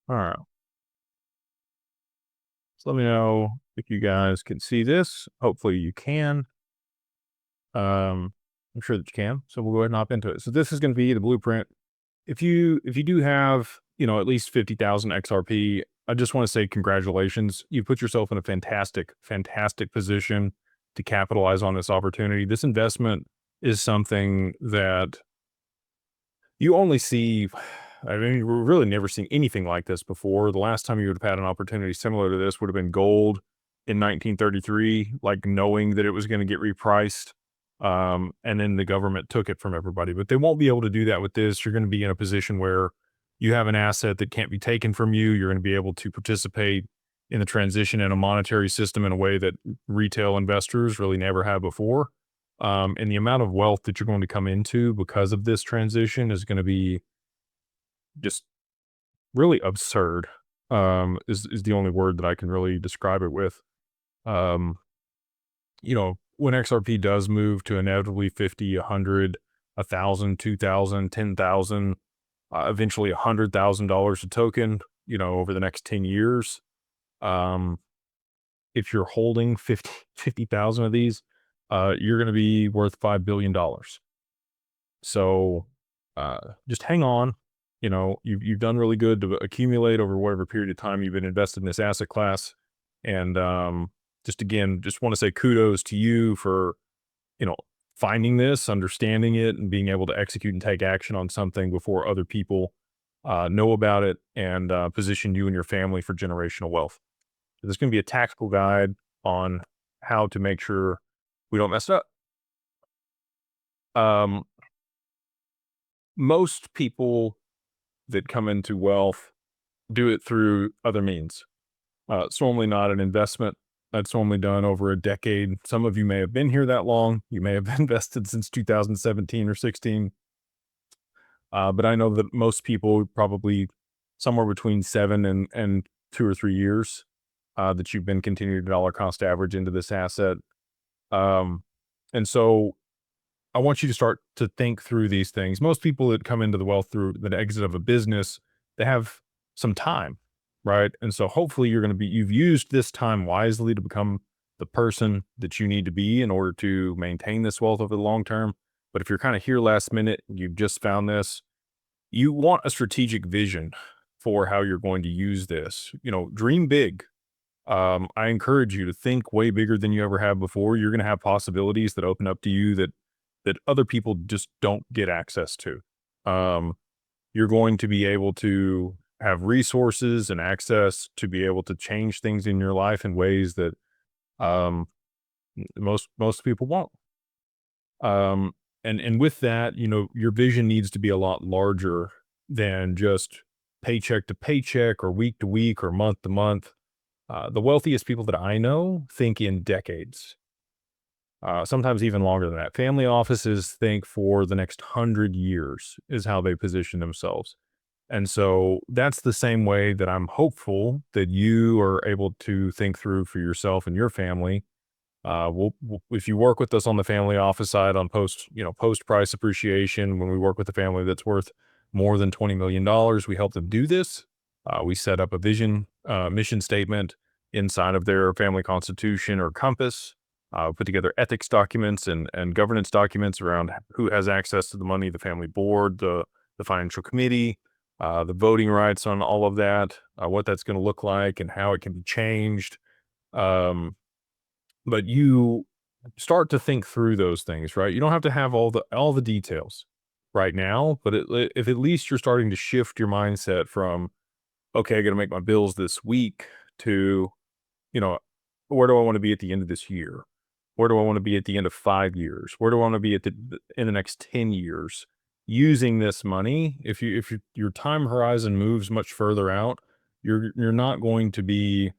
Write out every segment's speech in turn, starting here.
All right. So let me know if you guys can see this. Hopefully you can. I'm sure that you can. So we'll go ahead and hop into it. So this is going to be the blueprint. If you do have, at least 50,000 XRP, I just want to say congratulations. You put yourself in a fantastic position to capitalize on this opportunity. This investment is something that you only see. I mean, we're really never seen anything like this before. The last time you would have had an opportunity similar to this would have been gold in 1933, like knowing that it was going to get repriced. And then the government took it from everybody, but they won't be able to do that with this. You're going to be in a position where you have an asset that can't be taken from you. You're going to be able to participate in the transition in a monetary system in a way that retail investors really never have before. And the amount of wealth that you're going to come into because of this transition is going to be just really absurd, is the only word that I can really describe it with. Um, when XRP does move to inevitably 50, 100, 1,000, 2,000, 10,000, eventually $100,000 a token, over the next 10 years, um, if you're holding 50,000 of these, you're going to be worth $5 billion. So, just hang on. You've done really good to accumulate over whatever period of time you've been invested in this asset class. And, just want to say kudos to you for, you know, finding this, understanding it, and being able to execute and take action on something before other people, know about it and, position you and your family for generational wealth. So there's going to be a tactical guide on how to make sure we don't mess up. Um, Most people that come into wealth do it through other means. It's normally not an investment. That's normally done over a decade. Some of you may have been here that long. You may have invested since 2017 or 16. But I know that most people probably somewhere between 7 and 2 or 3 years, that you've been continuing to dollar cost average into this asset. Um, and so I want you to start to think through these things. Most people that come into the wealth through the exit of a business, they have some time, right? And so hopefully you've used this time wisely to become the person that you need to be in order to maintain this wealth over the long term. But if you're kind of here last minute, you've just found this, you want a strategic vision for how you're going to use this. Dream big. I encourage you to think way bigger than you ever have before. You're going to have possibilities that open up to you that other people just don't get access to. Um, you're going to be able to have resources and access to be able to change things in your life in ways that, um, most people won't. Um, and with that, your vision needs to be a lot larger than just paycheck to paycheck or week to week or month to month. The wealthiest people that I know think in decades, sometimes even longer than that. Family offices think for the next 100 years is how they position themselves. And so that's the same way that I'm hopeful that you are able to think through for yourself and your family. If you work with us on the family office side on post price appreciation, when we work with a family that's worth more than $20 million, we help them do this. We set up a mission statement inside of their family constitution or compass, put together ethics documents and governance documents around who has access to the money, the family board, the financial committee, the voting rights on all of that, what that's going to look like and how it can be changed. Um, but you start to think through those things, right? You don't have to have all the details right now, but if at least you're starting to shift your mindset from, okay, I got to make my bills this week to, you know, where do I want to be at the end of this year? Where do I want to be at the end of 5 years? Where do I want to be in the next 10 years? Using this money, if your time horizon moves much further out, you're not going to be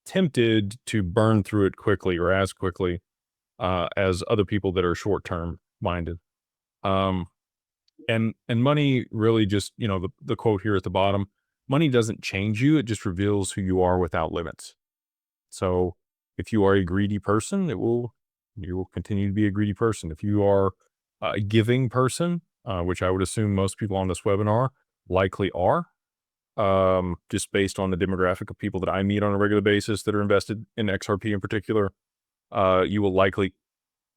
tempted to burn through it quickly or as quickly, as other people that are short term minded. Um, and money really just, the quote here at the bottom, money doesn't change you. It just reveals who you are without limits. So if you are a greedy person, you will continue to be a greedy person. If you are a giving person, which I would assume most people on this webinar likely are, just based on the demographic of people that I meet on a regular basis that are invested in XRP in particular, you will likely,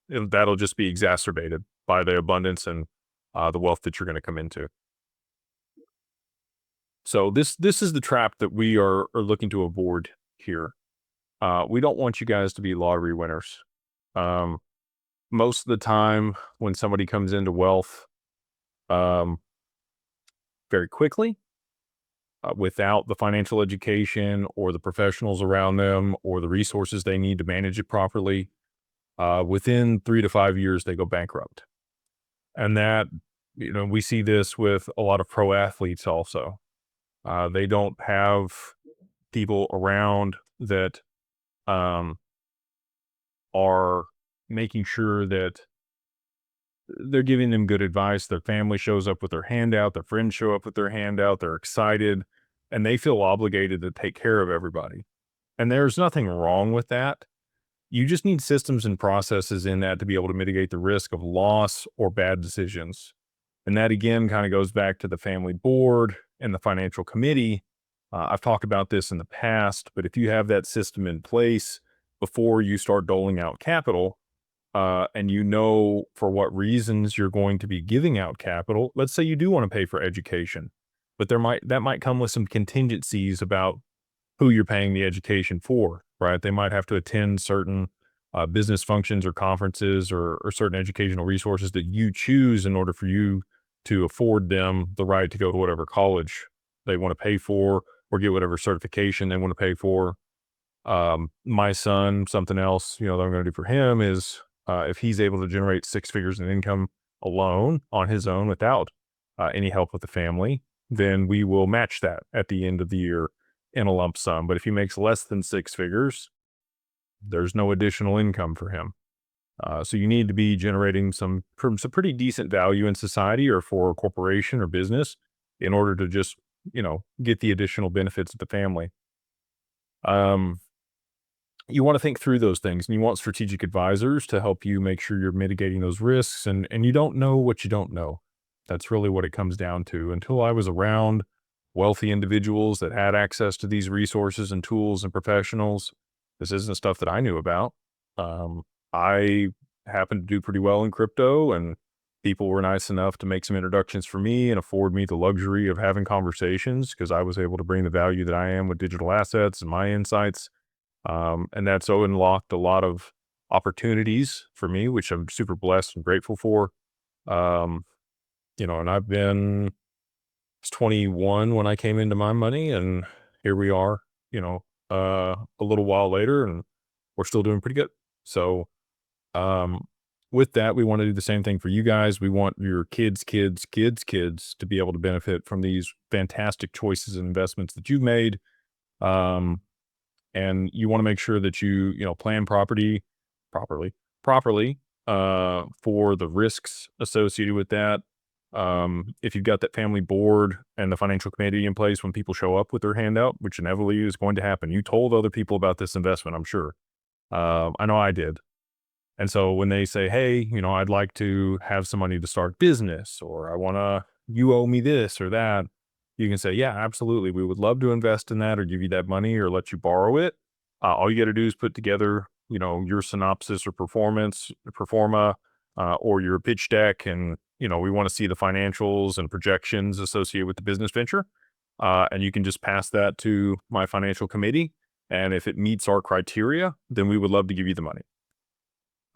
that'll just be exacerbated by the abundance and the wealth that you're going to come into. So this is the trap that we are looking to avoid here. We don't want you guys to be lottery winners. Um, Most of the time, when somebody comes into wealth um, very quickly, without the financial education or the professionals around them or the resources they need to manage it properly, within 3 to 5 years, they go bankrupt. And that, we see this with a lot of pro athletes also. They don't have people around that um, are making sure that they're giving them good advice. Their family shows up with their hand out, their friends show up with their hand out, they're excited, and they feel obligated to take care of everybody. And there's nothing wrong with that. You just need systems and processes in that to be able to mitigate the risk of loss or bad decisions. And that again kind of goes back to the family board and the financial committee. I've talked about this in the past, but if you have that system in place before you start doling out capital, and you know for what reasons you're going to be giving out capital, let's say you do want to pay for education, but that might come with some contingencies about who you're paying the education for, right? They might have to attend certain business functions or conferences or certain educational resources that you choose in order for you to afford them the right to go to whatever college they want to pay for or get whatever certification they want to pay for. My son, something else, that I'm going to do for him is if he's able to generate 6 figures in income alone on his own without any help with the family, then we will match that at the end of the year in a lump sum. But if he makes less than 6 figures, there's no additional income for him. So you need to be generating some pretty decent value in society or for a corporation or business in order to just, get the additional benefits of the family. Um, you want to think through those things and you want strategic advisors to help you make sure you're mitigating those risks and you don't know what you don't know. That's really what it comes down to. Until I was around wealthy individuals that had access to these resources and tools and professionals, this isn't stuff that I knew about. I happened to do pretty well in crypto and people were nice enough to make some introductions for me and afford me the luxury of having conversations because I was able to bring the value that I am with digital assets and my insights. And that's so unlocked a lot of opportunities for me, which I'm super blessed and grateful for. Um, and I was 21 when I came into my money and here we are, a little while later and we're still doing pretty good. So, um, with that, we want to do the same thing for you guys. We want your kids to be able to benefit from these fantastic choices and investments that you've made. Um, and you want to make sure that you plan properly properly for the risks associated with that. If you've got that family board and the financial committee in place when people show up with their hand out, which inevitably is going to happen, you told other people about this investment, I'm sure. I know I did. And so when they say, hey, I'd like to have some money to start business, or you owe me this or that, you can say, yeah, absolutely. We would love to invest in that or give you that money or let you borrow it. All you got to do is put together, your synopsis or performa, or your pitch deck. And, we want to see the financials and projections associated with the business venture. And you can just pass that to my financial committee. And if it meets our criteria, then we would love to give you the money.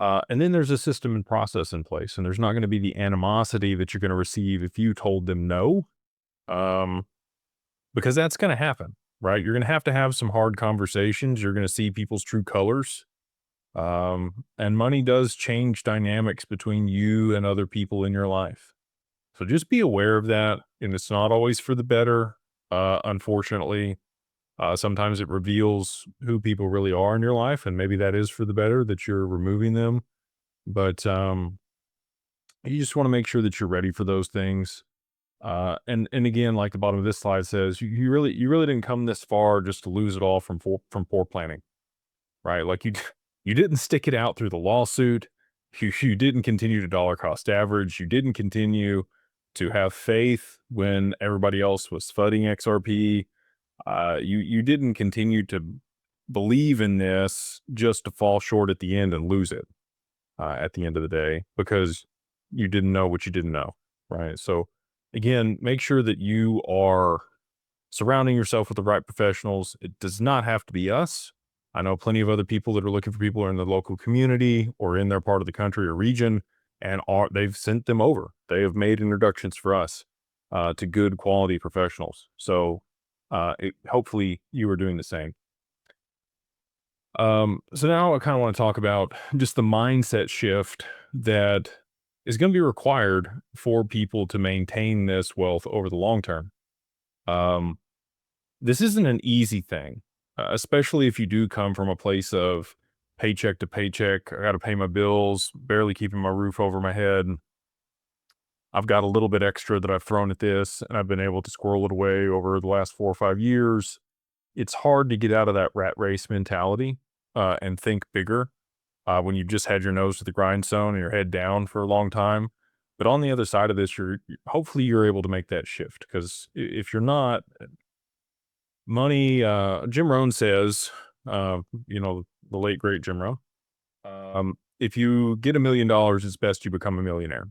And then there's a system and process in place, and there's not going to be the animosity that you're going to receive if you told them no, um, because that's going to happen, right? You're going to have some hard conversations. You're going to see people's true colors. And money does change dynamics between you and other people in your life. So just be aware of that. And it's not always for the better. Unfortunately, sometimes it reveals who people really are in your life. And maybe that is for the better that you're removing them. But, you just want to make sure that you're ready for those things. And again, like the bottom of this slide says, you really didn't come this far just to lose it all from poor planning, right? Like you didn't stick it out through the lawsuit. You didn't continue to dollar cost average. You didn't continue to have faith when everybody else was flooding XRP. You didn't continue to believe in this just to fall short at the end and lose it at the end of the day, because you didn't know what you didn't know, right? So again, make sure that you are surrounding yourself with the right professionals. It does not have to be us. I know plenty of other people that are looking for people in the local community or in their part of the country or region, and they've sent them over. They have made introductions for us to good quality professionals. So hopefully you are doing the same. So now I kind of want to talk about just the mindset shift that is going to be required for people to maintain this wealth over the long term. Um, this isn't an easy thing, especially if you do come from a place of paycheck to paycheck. I got to pay my bills, barely keeping my roof over my head. I've got a little bit extra that I've thrown at this, and I've been able to squirrel it away over the last 4 or 5 years. It's hard to get out of that rat race mentality and think bigger when you've just had your nose to the grindstone and your head down for a long time. But on the other side of this, hopefully you're able to make that shift, because if you're not, money. Jim Rohn says, the late great Jim Rohn. If you get $1 million, it's best you become a millionaire.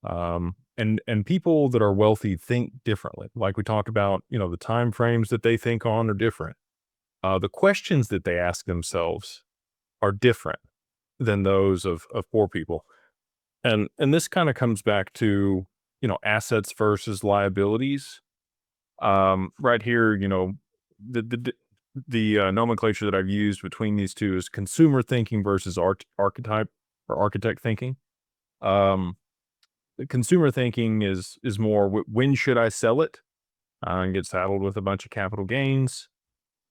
And people that are wealthy think differently. Like we talked about, the time frames that they think on are different. The questions that they ask themselves are different than those of poor people. And this kind of comes back to, assets versus liabilities. Right here, the nomenclature that I've used between these two is consumer thinking versus archetype or architect thinking. Um, the consumer thinking is more when should I sell it and get saddled with a bunch of capital gains.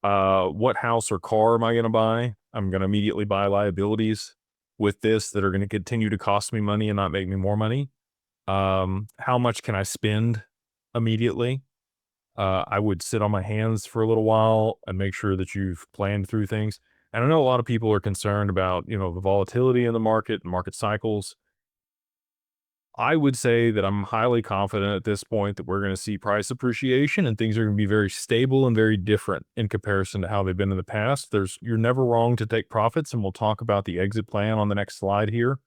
What house or car am I going to buy? I'm going to immediately buy liabilities with this that are going to continue to cost me money and not make me more money. How much can I spend immediately? I would sit on my hands for a little while and make sure that you've planned through things. And I know a lot of people are concerned about, the volatility in the market and market cycles. I would say that I'm highly confident at this point that we're going to see price appreciation and things are going to be very stable and very different in comparison to how they've been in the past. You're never wrong to take profits, and we'll talk about the exit plan on the next slide here.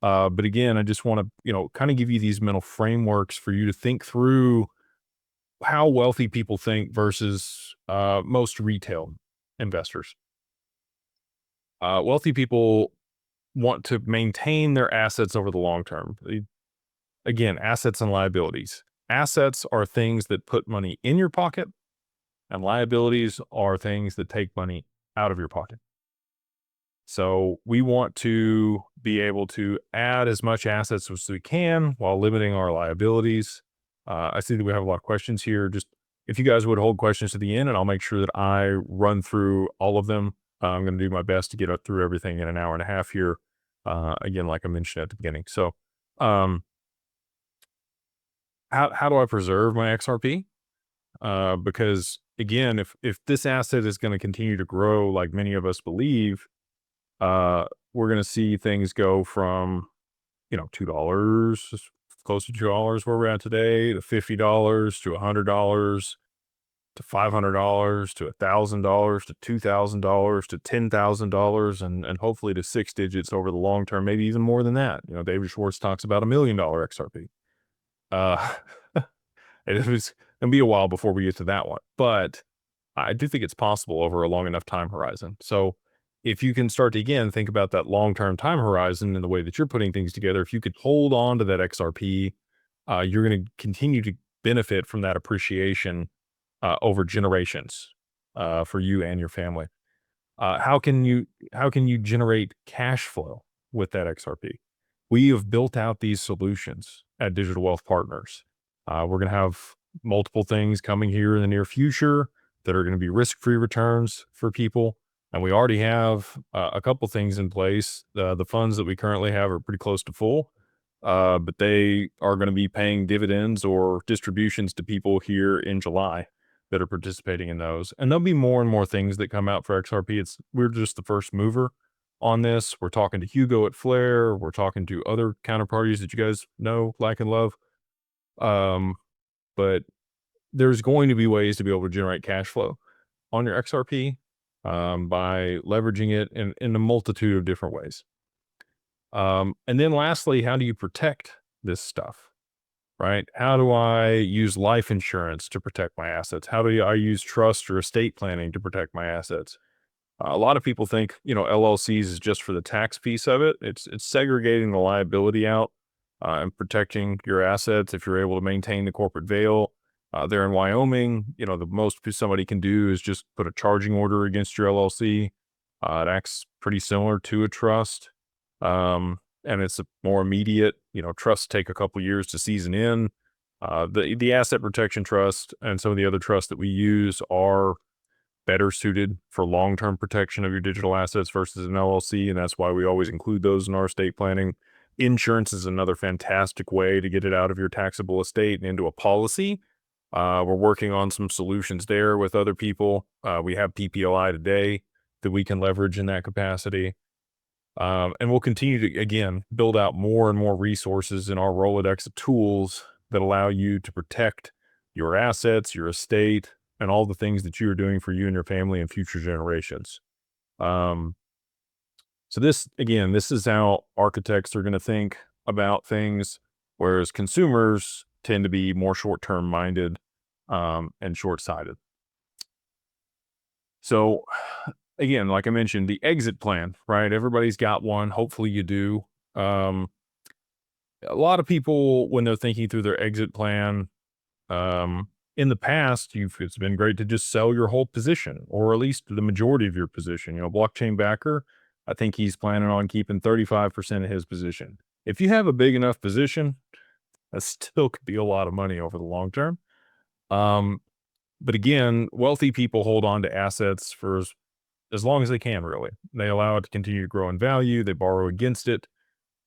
But again, I just want to, kind of give you these mental frameworks for you to think through how wealthy people think versus most retail investors. Wealthy people want to maintain their assets over the long term. Again, assets and liabilities. Assets are things that put money in your pocket, and liabilities are things that take money out of your pocket. So we want to be able to add as much assets as we can while limiting our liabilities. I see that we have a lot of questions here. Just if you guys would hold questions to the end, and I'll make sure that I run through all of them. I'm going to do my best to get up through everything in an hour and a half here. Again, like I mentioned at the beginning. So, how do I preserve my XRP? Because again, if this asset is going to continue to grow, like many of us believe, we're going to see things go from, $2, close to $2 where we're at today, to $50, to $100, to $500, to $1,000, to $2,000, to $10,000, and hopefully to six digits over the long term, maybe even more than that. David Schwartz talks about $1 million XRP. It was going to be a while before we get to that one, but I do think it's possible over a long enough time horizon. So if you can start to, again, think about that long-term time horizon and the way that you're putting things together, if you could hold on to that XRP, you're going to continue to benefit from that appreciation over generations for you and your family. How can you generate cash flow with that XRP? We have built out these solutions at Digital Wealth Partners. We're going to have multiple things coming here in the near future that are going to be risk-free returns for people. And we already have a couple things in place. The funds that we currently have are pretty close to full, but they are going to be paying dividends or distributions to people here in July that are participating in those. And there'll be more and more things that come out for XRP. We're just the first mover on this. We're talking to Hugo at Flare. We're talking to other counterparties that you guys know, like, and love. But there's going to be ways to be able to generate cash flow on your XRP by leveraging it in a multitude of different ways. And then lastly, how do you protect this stuff, right? How do I use life insurance to protect my assets? How do I use trust or estate planning to protect my assets? A lot of people think, LLCs is just for the tax piece of it. It's segregating the liability out and protecting your assets if you're able to maintain the corporate veil. There in Wyoming, the most somebody can do is just put a charging order against your LLC. It acts pretty similar to a trust, and it's a more immediate. Trusts take a couple years to season in. The asset protection trust and some of the other trusts that we use are better suited for long-term protection of your digital assets versus an LLC, and that's why we always include those in our estate planning. Insurance is another fantastic way to get it out of your taxable estate and into a policy. We're working on some solutions there with other people. We have PPLI today that we can leverage in that capacity. And we'll continue to, again, build out more and more resources in our Rolodex of tools that allow you to protect your assets, your estate, and all the things that you are doing for you and your family and future generations. So this is how architects are going to think about things, whereas consumers tend to be more short-term minded and short-sighted. So again, like I mentioned, the exit plan, right? Everybody's got one. Hopefully you do. A lot of people, when they're thinking through their exit plan, in the past, it's been great to just sell your whole position, or at least the majority of your position. Blockchain backer, I think he's planning on keeping 35% of his position. If you have a big enough position, that still could be a lot of money over the long term. But again, wealthy people hold on to assets for as long as they can, really. They allow it to continue to grow in value. They borrow against it.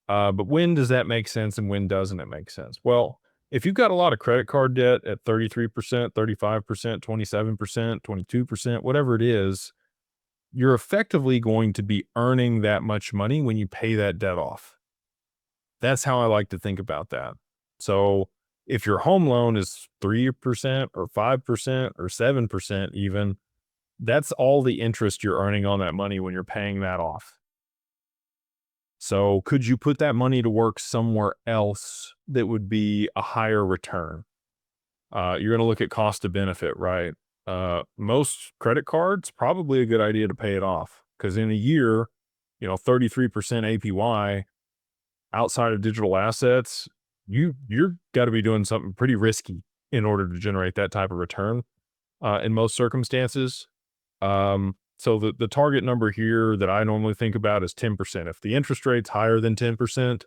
But when does that make sense and when doesn't it make sense? Well, if you've got a lot of credit card debt at 33%, 35%, 27%, 22%, whatever it is, you're effectively going to be earning that much money when you pay that debt off. That's how I like to think about that. So if your home loan is 3% or 5% or 7% even, that's all the interest you're earning on that money when you're paying that off. So could you put that money to work somewhere else that would be a higher return? You're going to look at cost to benefit, right? Most credit cards, probably a good idea to pay it off because in a year, 33% APY outside of digital assets, you're got to be doing something pretty risky in order to generate that type of return in most circumstances. So the target number here that I normally think about is 10%. If the interest rate's higher than 10%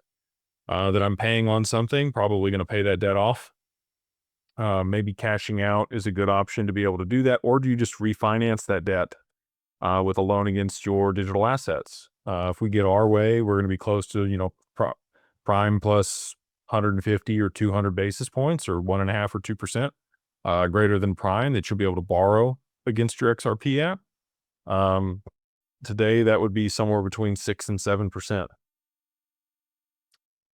that I'm paying on something, probably going to pay that debt off. Maybe cashing out is a good option to be able to do that. Or do you just refinance that debt with a loan against your digital assets? If we get our way, we're going to be close to, prime plus 150 or 200 basis points or 1.5 or 2% greater than prime that you'll be able to borrow against your XRP app. Today, that would be somewhere between 6 and 7%.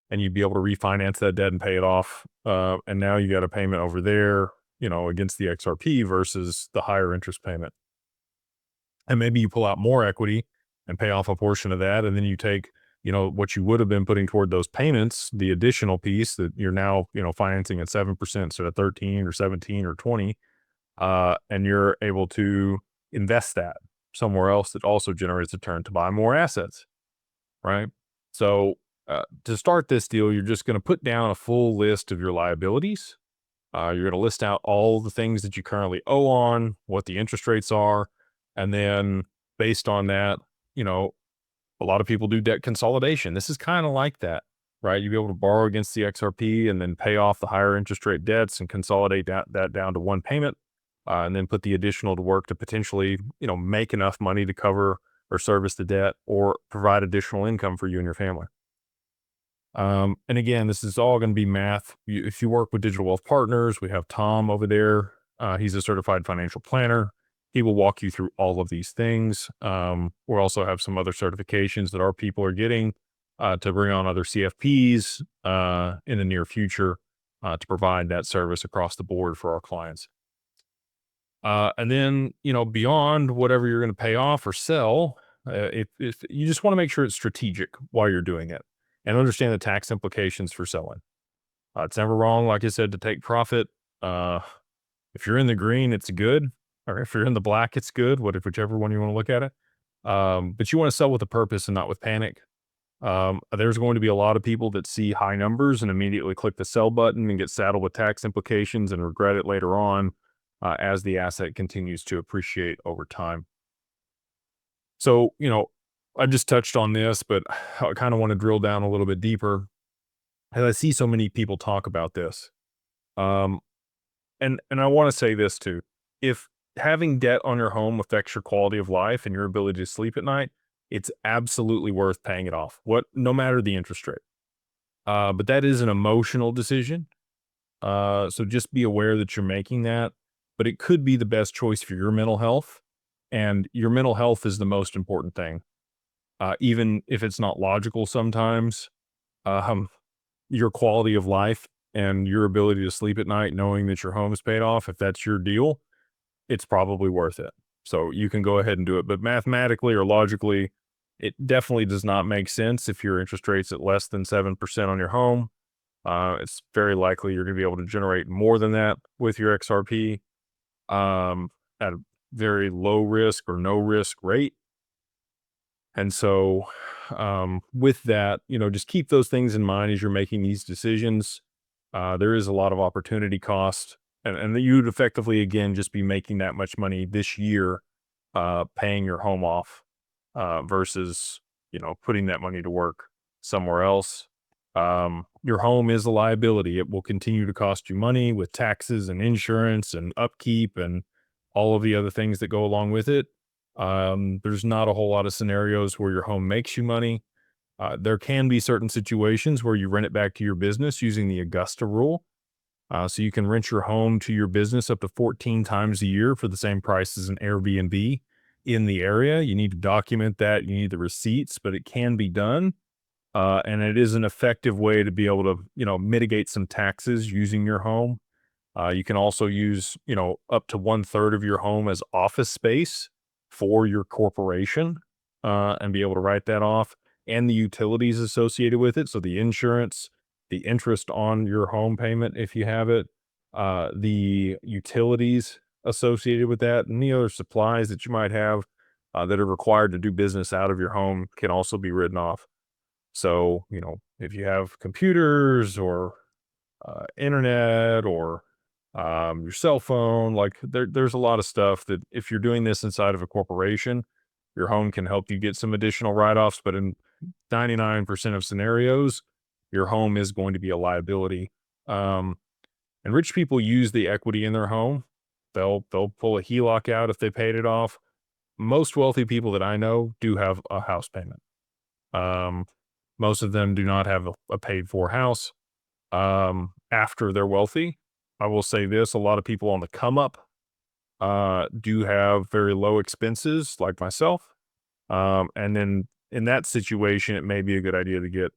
And you'd be able to refinance that debt and pay it off. And now you got a payment over there, against the XRP versus the higher interest payment. And maybe you pull out more equity and pay off a portion of that. And then you take, what you would have been putting toward those payments, the additional piece that you're now, financing at 7% instead of 13 or 17 or 20. And you're able to invest that somewhere else that also generates a return to buy more assets, right? So to start this deal, you're just going to put down a full list of your liabilities. You're going to list out all the things that you currently owe on, what the interest rates are, and then based on that, a lot of people do debt consolidation. This is kind of like that, right? You'll be able to borrow against the XRP and then pay off the higher interest rate debts and consolidate that down to one payment. And then put the additional to work to potentially, make enough money to cover or service the debt or provide additional income for you and your family. And again, this is all going to be math. If you work with Digital Wealth Partners, we have Tom over there. He's a certified financial planner. He will walk you through all of these things. We'll also have some other certifications that our people are getting to bring on other CFPs in the near future. to provide that service across the board for our clients. And then, beyond whatever you're going to pay off or sell, if you just want to make sure it's strategic while you're doing it and understand the tax implications for selling. It's never wrong, like I said, to take profit. Uh, if you're in the green, it's good. Or if you're in the black, it's good, whichever one you want to look at it. But you want to sell with a purpose and not with panic. There's going to be a lot of people that see high numbers and immediately click the sell button and get saddled with tax implications and regret it later on as the asset continues to appreciate over time. So, I just touched on this, but I kind of want to drill down a little bit deeper. And I see so many people talk about this. Um, and I want to say this too. If having debt on your home affects your quality of life and your ability to sleep at night, it's absolutely worth paying it off. No matter the interest rate. But that is an emotional decision. So just be aware that you're making that, but it could be the best choice for your mental health. And your mental health is the most important thing. Even if it's not logical sometimes, um, your quality of life and your ability to sleep at night knowing that your home is paid off, if that's your deal, it's probably worth it. So you can go ahead and do it. But mathematically or logically, it definitely does not make sense if your interest rate's at less than 7% on your home. It's very likely you're going to be able to generate more than that with your XRP at a very low risk or no risk rate. And so, with that, just keep those things in mind as you're making these decisions. There is a lot of opportunity cost, and you'd effectively, again, just be making that much money this year, paying your home off, versus, putting that money to work somewhere else. Your home is a liability. It will continue to cost you money with taxes and insurance and upkeep and all of the other things that go along with it. There's not a whole lot of scenarios where your home makes you money. There can be certain situations where you rent it back to your business using the Augusta rule. So you can rent your home to your business up to 14 times a year for the same price as an Airbnb in the area. You need to document that. You need the receipts, but it can be done. And it is an effective way to be able to, mitigate some taxes using your home. You can also use, up to 1/3 of your home as office space for your corporation, and be able to write that off and the utilities associated with it. So the insurance, the interest on your home payment, if you have it, the utilities associated with that, and the other supplies that you might have that are required to do business out of your home can also be written off. So, if you have computers or internet or your cell phone, like there's a lot of stuff that if you're doing this inside of a corporation, your home can help you get some additional write-offs. But in 99% of scenarios, your home is going to be a liability. Um, and rich people use the equity in their home. They'll pull a HELOC out if they paid it off. Most wealthy people that I know do have a house payment. Um, Most of them do not have a paid for house after they're wealthy. I will say this, a lot of people on the come up do have very low expenses like myself. And then in that situation, it may be a good idea to get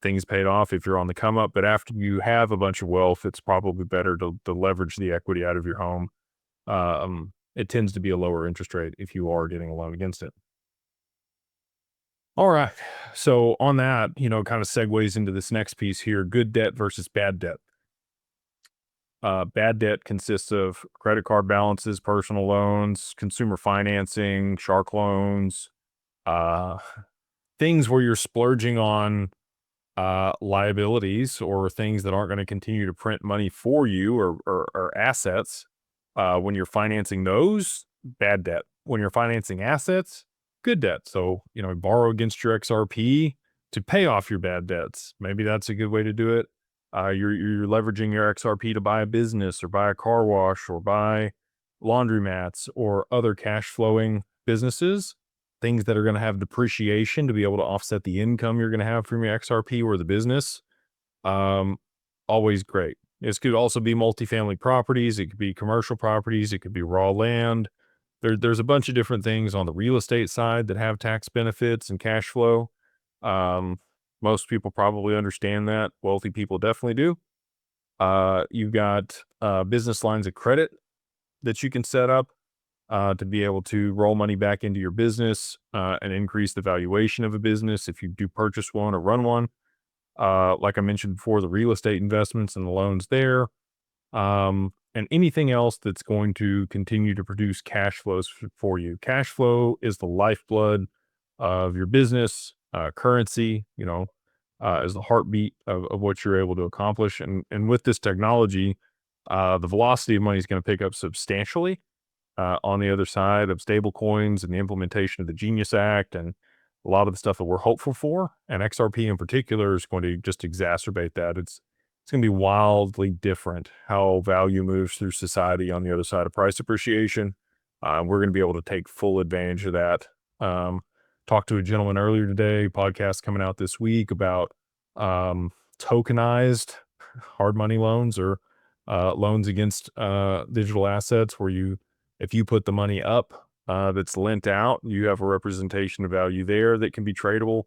things paid off if you're on the come up. But after you have a bunch of wealth, it's probably better to leverage the equity out of your home. It tends to be a lower interest rate if you are getting a loan against it. All right. So on that, kind of segues into this next piece here, good debt versus bad debt. Bad debt consists of credit card balances, personal loans, consumer financing, shark loans, uh, things where you're splurging on liabilities or things that aren't going to continue to print money for you or assets. When you're financing those, bad debt. When you're financing assets, good debt. So, borrow against your XRP to pay off your bad debts. Maybe that's a good way to do it. You're leveraging your XRP to buy a business or buy a car wash or buy laundromats or other cash flowing businesses, things that are going to have depreciation to be able to offset the income you're going to have from your XRP or the business. Um, Always great. This could also be multifamily properties. It could be commercial properties. It could be raw land. There's a bunch of different things on the real estate side that have tax benefits and cash flow. Um, Most people probably understand that. Wealthy people definitely do. You've got business lines of credit that you can set up to be able to roll money back into your business and increase the valuation of a business if you do purchase one or run one. Like I mentioned before, the real estate investments and the loans there, and anything else that's going to continue to produce cash flows for you. Cash flow is the lifeblood of your business. Currency, is the heartbeat of what you're able to accomplish. And with this technology, the velocity of money is going to pick up substantially on the other side of stable coins and the implementation of the Genius Act and a lot of the stuff that we're hopeful for. And XRP in particular is going to just exacerbate that. It's going to be wildly different how value moves through society on the other side of price appreciation. We're going to be able to take full advantage of that. Um, Talked to a gentleman earlier today, podcast coming out this week about tokenized hard money loans or loans against digital assets where if you put the money up that's lent out, you have a representation of value there that can be tradable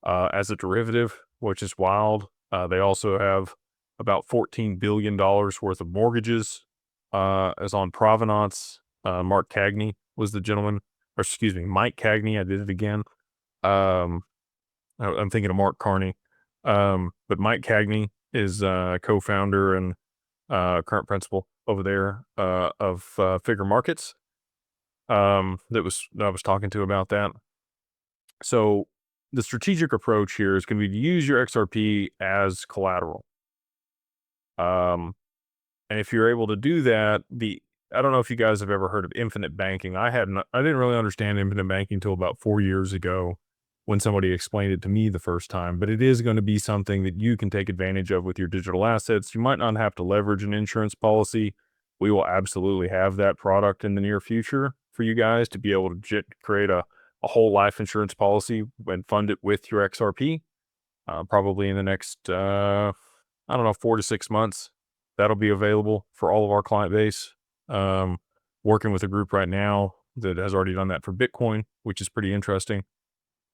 as a derivative, which is wild. They also have about $14 billion worth of mortgages as on provenance. Mark Cagney was the gentleman, or excuse me, Mike Cagney. I did it again. I'm thinking of Mark Carney. But Mike Cagney is co-founder and current principal over there of Figure Markets. That I was talking to about that. So the strategic approach here is going to be to use your XRP as collateral. And if you're able to do that, I don't know if you guys have ever heard of infinite banking. I didn't really understand infinite banking until about 4 years ago when somebody explained it to me the first time, but it is going to be something that you can take advantage of with your digital assets. You might not have to leverage an insurance policy. We will absolutely have that product in the near future for you guys to be able to create a whole life insurance policy and fund it with your XRP, probably in the next, 4 to 6 months. That'll be available for all of our client base. Working with a group right now that has already done that for Bitcoin, which is pretty interesting.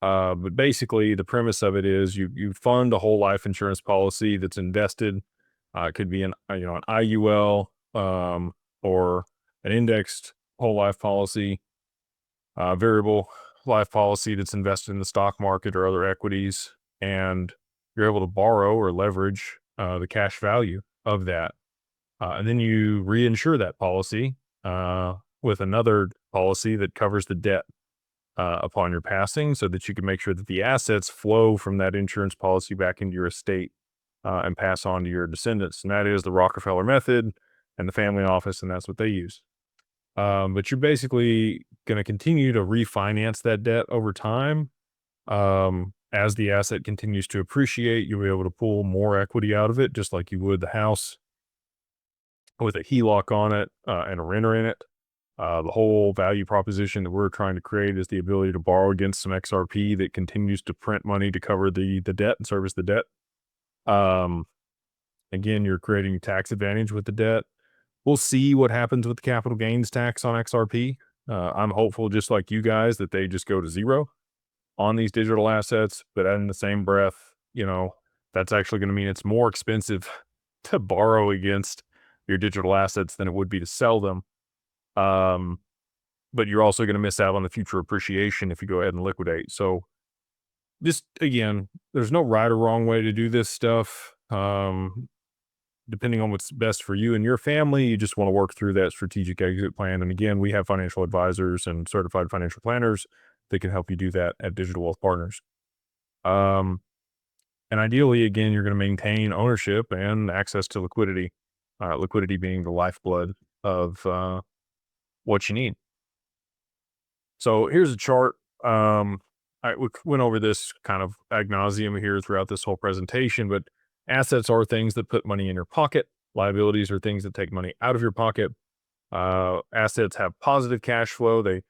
But basically, the premise of it is you fund a whole life insurance policy that's invested. It could be an IUL or an indexed whole life policy, variable life policy that's invested in the stock market or other equities, and you're able to borrow or leverage the cash value of that. And then you reinsure that policy with another policy that covers the debt upon your passing so that you can make sure that the assets flow from that insurance policy back into your estate and pass on to your descendants. And that is the Rockefeller method and the family office, and that's what they use. But you're basically going to continue to refinance that debt over time. As the asset continues to appreciate, you'll be able to pull more equity out of it, just like you would the house with a HELOC on it and a renter in it. The whole value proposition that we're trying to create is the ability to borrow against some XRP that continues to print money to cover the debt and service the debt. Again, you're creating tax advantage with the debt. We'll see what happens with the capital gains tax on XRP. I'm hopeful, just like you guys, that they just go to zero on these digital assets. But in the same breath, that's actually going to mean it's more expensive to borrow against your digital assets than it would be to sell them. But you're also going to miss out on the future appreciation if you go ahead and liquidate. So just, again, there's no right or wrong way to do this stuff. Depending on what's best for you and your family, you just want to work through that strategic exit plan. And again, we have financial advisors and certified financial planners that can help you do that at Digital Wealth Partners. And ideally, again, you're going to maintain ownership and access to liquidity, liquidity being the lifeblood of what you need. So here's a chart. We went over this kind of ad nauseum here throughout this whole presentation, but assets are things that put money in your pocket. Liabilities are things that take money out of your pocket. Assets have positive cash flow. They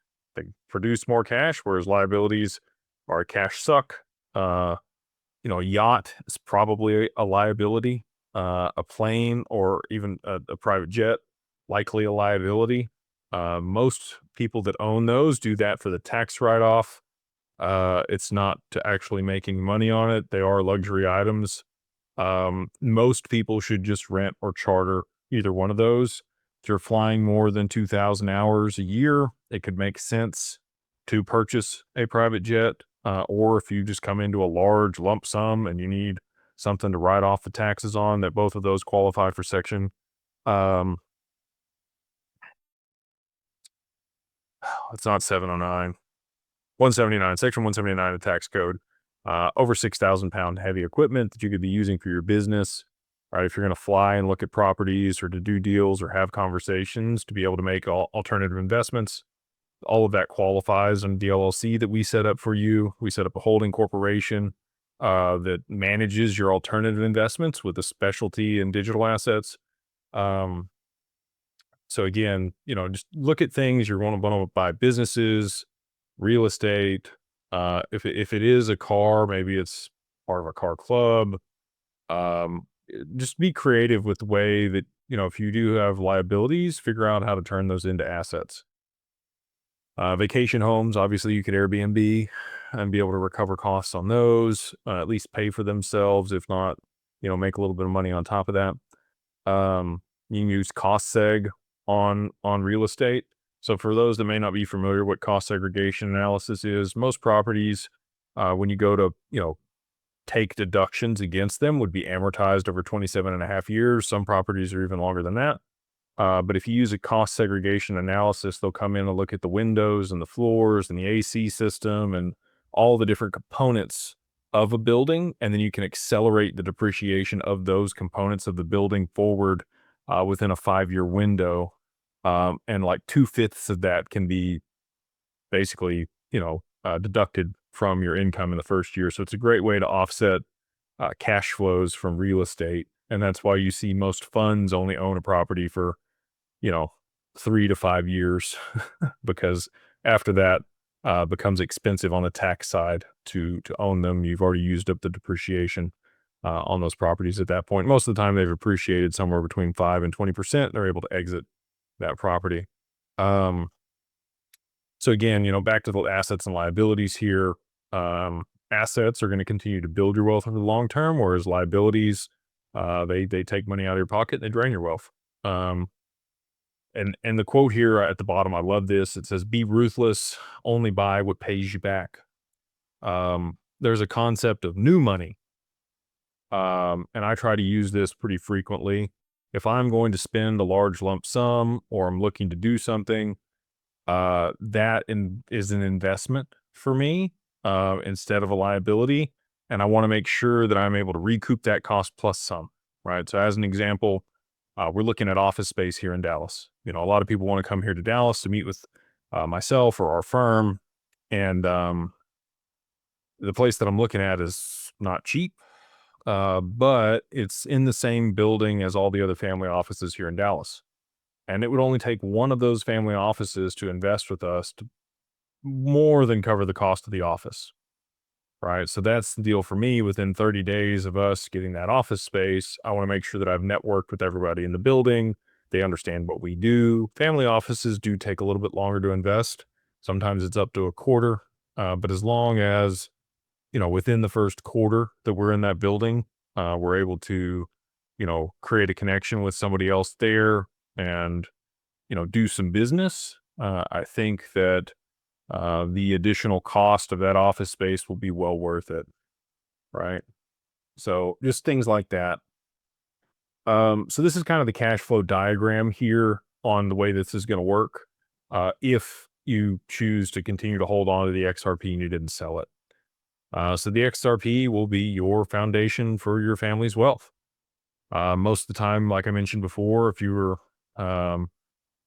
produce more cash, whereas liabilities are a cash suck. A yacht is probably a liability. A plane or even a private jet, likely a liability. Most people that own those do that for the tax write-off. It's not to actually making money on it. They are luxury items. Most people should just rent or charter either one of those. If you're flying more than 2,000 hours a year, it could make sense to purchase a private jet. Or if you just come into a large lump sum and you need something to write off the taxes on, that both of those qualify for section. Um, it's not 709, 179, section 179 of the tax code. Over 6,000 pound heavy equipment that you could be using for your business, right? If you're going to fly and look at properties or to do deals or have conversations to be able to make alternative investments, all of that qualifies on the LLC that we set up for you. We set up a holding corporation that manages your alternative investments with a specialty in digital assets. Um, so again, just look at things you're going to want to buy: businesses, real estate. If it is a car, maybe it's part of a car club. Just be creative with the way that, if you do have liabilities, figure out how to turn those into assets. Vacation homes, obviously you could Airbnb and be able to recover costs on those, at least pay for themselves. If not, make a little bit of money on top of that. You can use cost seg on real estate. So for those that may not be familiar what cost segregation analysis is, most properties, when you go to, take deductions against them, would be amortized over 27 and a half years. Some properties are even longer than that. But if you use a cost segregation analysis, they'll come in and look at the windows and the floors and the AC system and all the different components of a building. And then you can accelerate the depreciation of those components of the building forward within a 5-year window. And like 2/5 of that can be basically, deducted from your income in the first year. So it's a great way to offset cash flows from real estate. And that's why you see most funds only own a property for, you know, 3 to 5 years because after that becomes expensive on the tax side to own them. You've already used up the depreciation on those properties at that point. Most of the time they've appreciated somewhere between 5 and 20%. They're able to exit that property. Um, so again, back to the assets and liabilities here. Assets are going to continue to build your wealth over the long term, whereas liabilities, they take money out of your pocket and they drain your wealth. Um, and the quote here at the bottom, I love this. It says, "Be ruthless, only buy what pays you back." There's a concept of new money, and I try to use this pretty frequently. If I'm going to spend a large lump sum or I'm looking to do something, is an investment for me instead of a liability. And I want to make sure that I'm able to recoup that cost plus some, right? So, as an example, we're looking at office space here in Dallas. A lot of people want to come here to Dallas to meet with myself or our firm. And the place that I'm looking at is not cheap, but it's in the same building as all the other family offices here in Dallas. And it would only take one of those family offices to invest with us to more than cover the cost of the office, right? So that's the deal for me. Within 30 days of us getting that office space, I want to make sure that I've networked with everybody in the building. They understand what we do. Family offices do take a little bit longer to invest. Sometimes it's up to a quarter. But as long as, within the first quarter that we're in that building, we're able to, create a connection with somebody else there and, do some business. I think that the additional cost of that office space will be well worth it. Right. So just things like that. So this is kind of the cash flow diagram here on the way this is going to work. If you choose to continue to hold on to the XRP and you didn't sell it. So the XRP will be your foundation for your family's wealth. Most of the time, like I mentioned before, if you were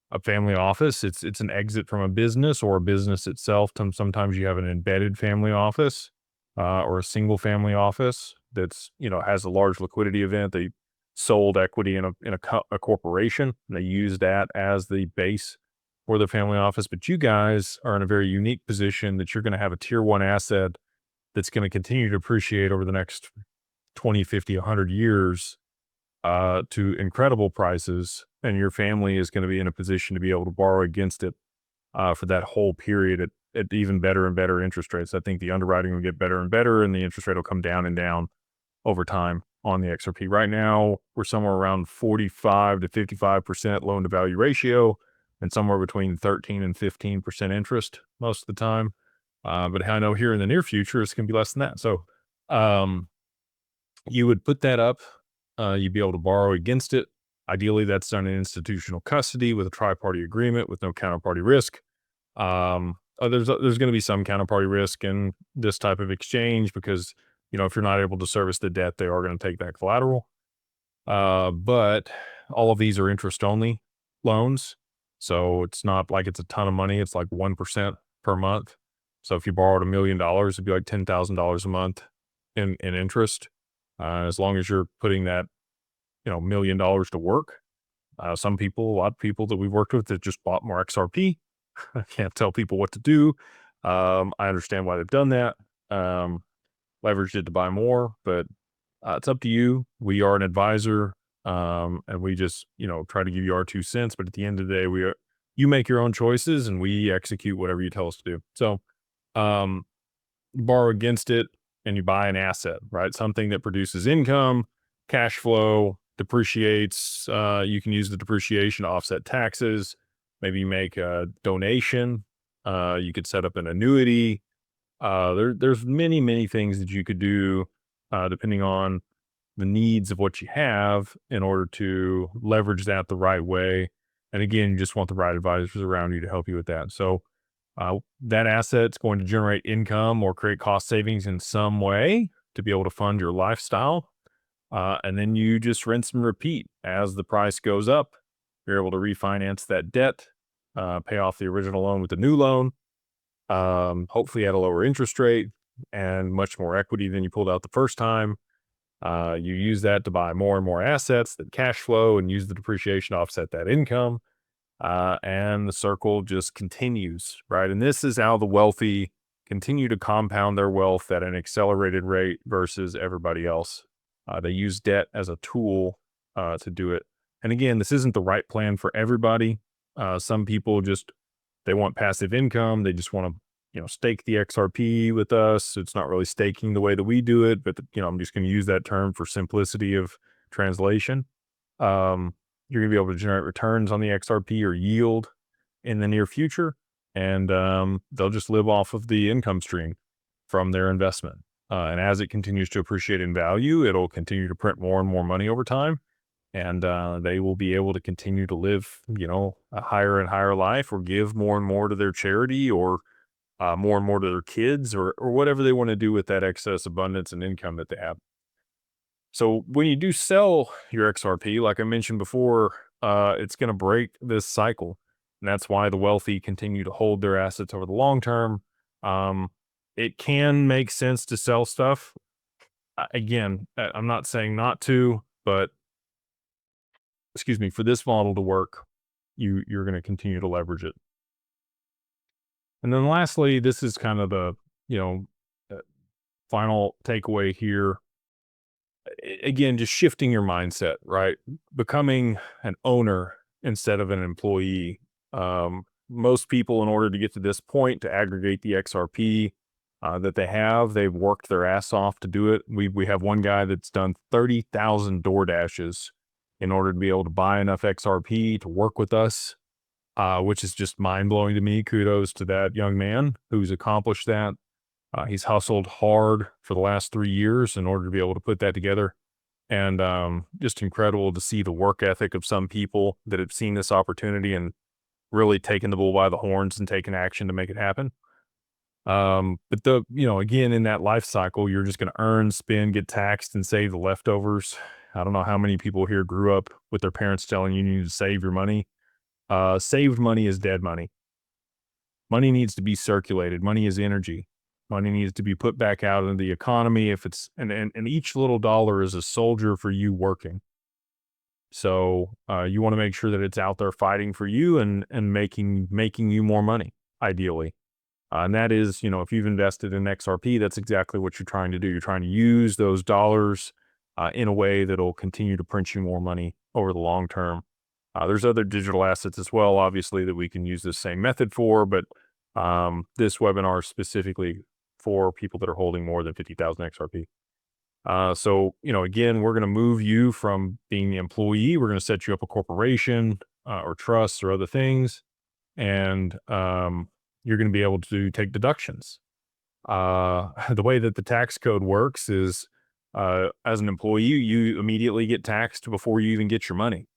a family office, it's an exit from a business or a business itself. Sometimes you have an embedded family office or a single family office that's has a large liquidity event. They sold equity in a corporation and they use that as the base for their family office. But you guys are in a very unique position that you're going to have a tier one asset that's going to continue to appreciate over the next 20, 50, 100 years to incredible prices, and your family is going to be in a position to be able to borrow against it for that whole period at even better and better interest rates. I think the underwriting will get better and better, and the interest rate will come down and down over time on the XRP. Right now, we're somewhere around 45 to 55% loan to value ratio and somewhere between 13 and 15% interest most of the time. But I know here in the near future, it's going to be less than that. So um, you would put that up. You'd be able to borrow against it. Ideally, that's done in institutional custody with a tri-party agreement with no counterparty risk. There's going to be some counterparty risk in this type of exchange because, if you're not able to service the debt, they are going to take that collateral. But all of these are interest only loans. So it's not like it's a ton of money. It's like 1% per month. So if you borrowed $1 million, it'd be like $10,000 a month in interest. As long as you're putting that, $1 million to work. A lot of people that we've worked with that just bought more XRP. I can't tell people what to do. I understand why they've done that. Leveraged it to buy more, but it's up to you. We are an advisor, and we just, try to give you our 2 cents. But at the end of the day, you make your own choices and we execute whatever you tell us to do. So, you borrow against it and you buy an asset, right? Something that produces income, cash flow, depreciates. You can use the depreciation to offset taxes. Maybe you make a donation. You could set up an annuity. There's many, many things that you could do, depending on the needs of what you have in order to leverage that the right way. And again, you just want the right advisors around you to help you with that. So that asset's going to generate income or create cost savings in some way to be able to fund your lifestyle. And then you just rinse and repeat. As the price goes up, you're able to refinance that debt, pay off the original loan with the new loan, hopefully at a lower interest rate and much more equity than you pulled out the first time. You use that to buy more and more assets that cash flow and use the depreciation to offset that income. And the circle just continues, right? And this is how the wealthy continue to compound their wealth at an accelerated rate versus everybody else. They use debt as a tool to do it. And again, this isn't the right plan for everybody. Some people they want passive income. They just want to, stake the XRP with us. It's not really staking the way that we do it, but I'm just going to use that term for simplicity of translation. You're going to be able to generate returns on the XRP or yield in the near future, and they'll just live off of the income stream from their investment. And as it continues to appreciate in value, it'll continue to print more and more money over time. And they will be able to continue to live, a higher and higher life, or give more and more to their charity, or more and more to their kids, or whatever they want to do with that excess abundance and income that they have. So when you do sell your XRP, like I mentioned before, it's going to break this cycle. And that's why the wealthy continue to hold their assets over the long term. It can make sense to sell stuff. Again, I'm not saying not to, but excuse me, for this model to work, you're going to continue to leverage it. And then lastly, this is kind of the, uh, final takeaway here. Again, just shifting your mindset, right? Becoming an owner instead of an employee. Most people, in order to get to this point, to aggregate the XRP that they've worked their ass off to do it. We have one guy that's done 30,000 DoorDashes in order to be able to buy enough XRP to work with us, which is just mind blowing to me. Kudos to that young man who's accomplished that. He's hustled hard for the last 3 years in order to be able to put that together. And just incredible to see the work ethic of some people that have seen this opportunity and really taken the bull by the horns and taken action to make it happen. But again, in that life cycle, you're just going to earn, spend, get taxed, and save the leftovers. I don't know how many people here grew up with their parents telling you need to save your money. Saved money is dead money. Money needs to be circulated. Money is energy. Money needs to be put back out into the economy. And each little dollar is a soldier for you working. So you want to make sure that it's out there fighting for you and making you more money, ideally. And that is, if you've invested in XRP, that's exactly what you're trying to do. You're trying to use those dollars in a way that'll continue to print you more money over the long term. There's other digital assets as well, obviously, that we can use the same method for, but this webinar is specifically for people that are holding more than 50,000 XRP. So, again, we're going to move you from being the employee. We're going to set you up a corporation or trust or other things. And you're going to be able to take deductions. The way that the tax code works is as an employee, you immediately get taxed before you even get your money.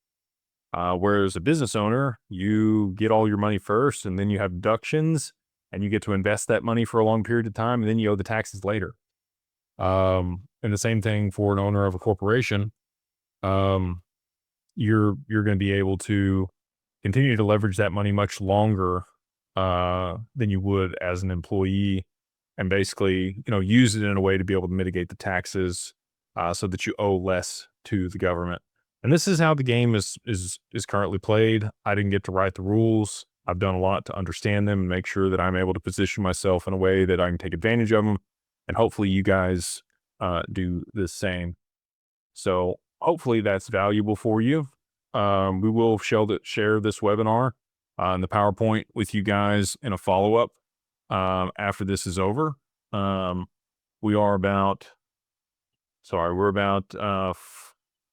Whereas a business owner, you get all your money first and then you have deductions and you get to invest that money for a long period of time and then you owe the taxes later. And the same thing for an owner of a corporation. Um, you're going to be able to continue to leverage that money much longer than you would as an employee, and basically, use it in a way to be able to mitigate the taxes so that you owe less to the government. And this is how the game is currently played. I didn't get to write the rules. I've done a lot to understand them and make sure that I'm able to position myself in a way that I can take advantage of them. And hopefully you guys do the same. So hopefully that's valuable for you. We will share this webinar and the PowerPoint with you guys in a follow-up after this is over. We are we're about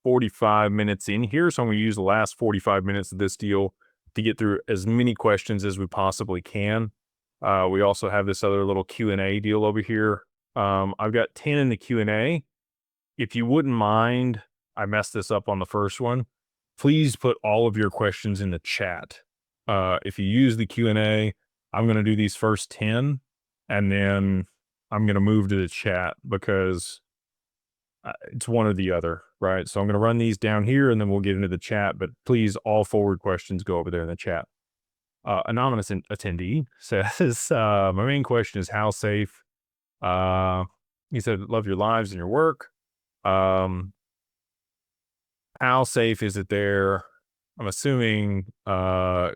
45 minutes in here. So I'm going to use the last 45 minutes of this deal to get through as many questions as we possibly can. We also have this other little Q&A deal over here. I've got 10 in the Q&A. If you wouldn't mind, I messed this up on the first one. Please put all of your questions in the chat. If you use the Q&A, I'm going to do these first 10 and then I'm going to move to the chat because it's one or the other, right? So I'm going to run these down here and then we'll get into the chat, but please, all forward questions go over there in the chat. Anonymous attendee says, my main question is how safe, he said, love your lives and your work. How safe is it there? I'm assuming you're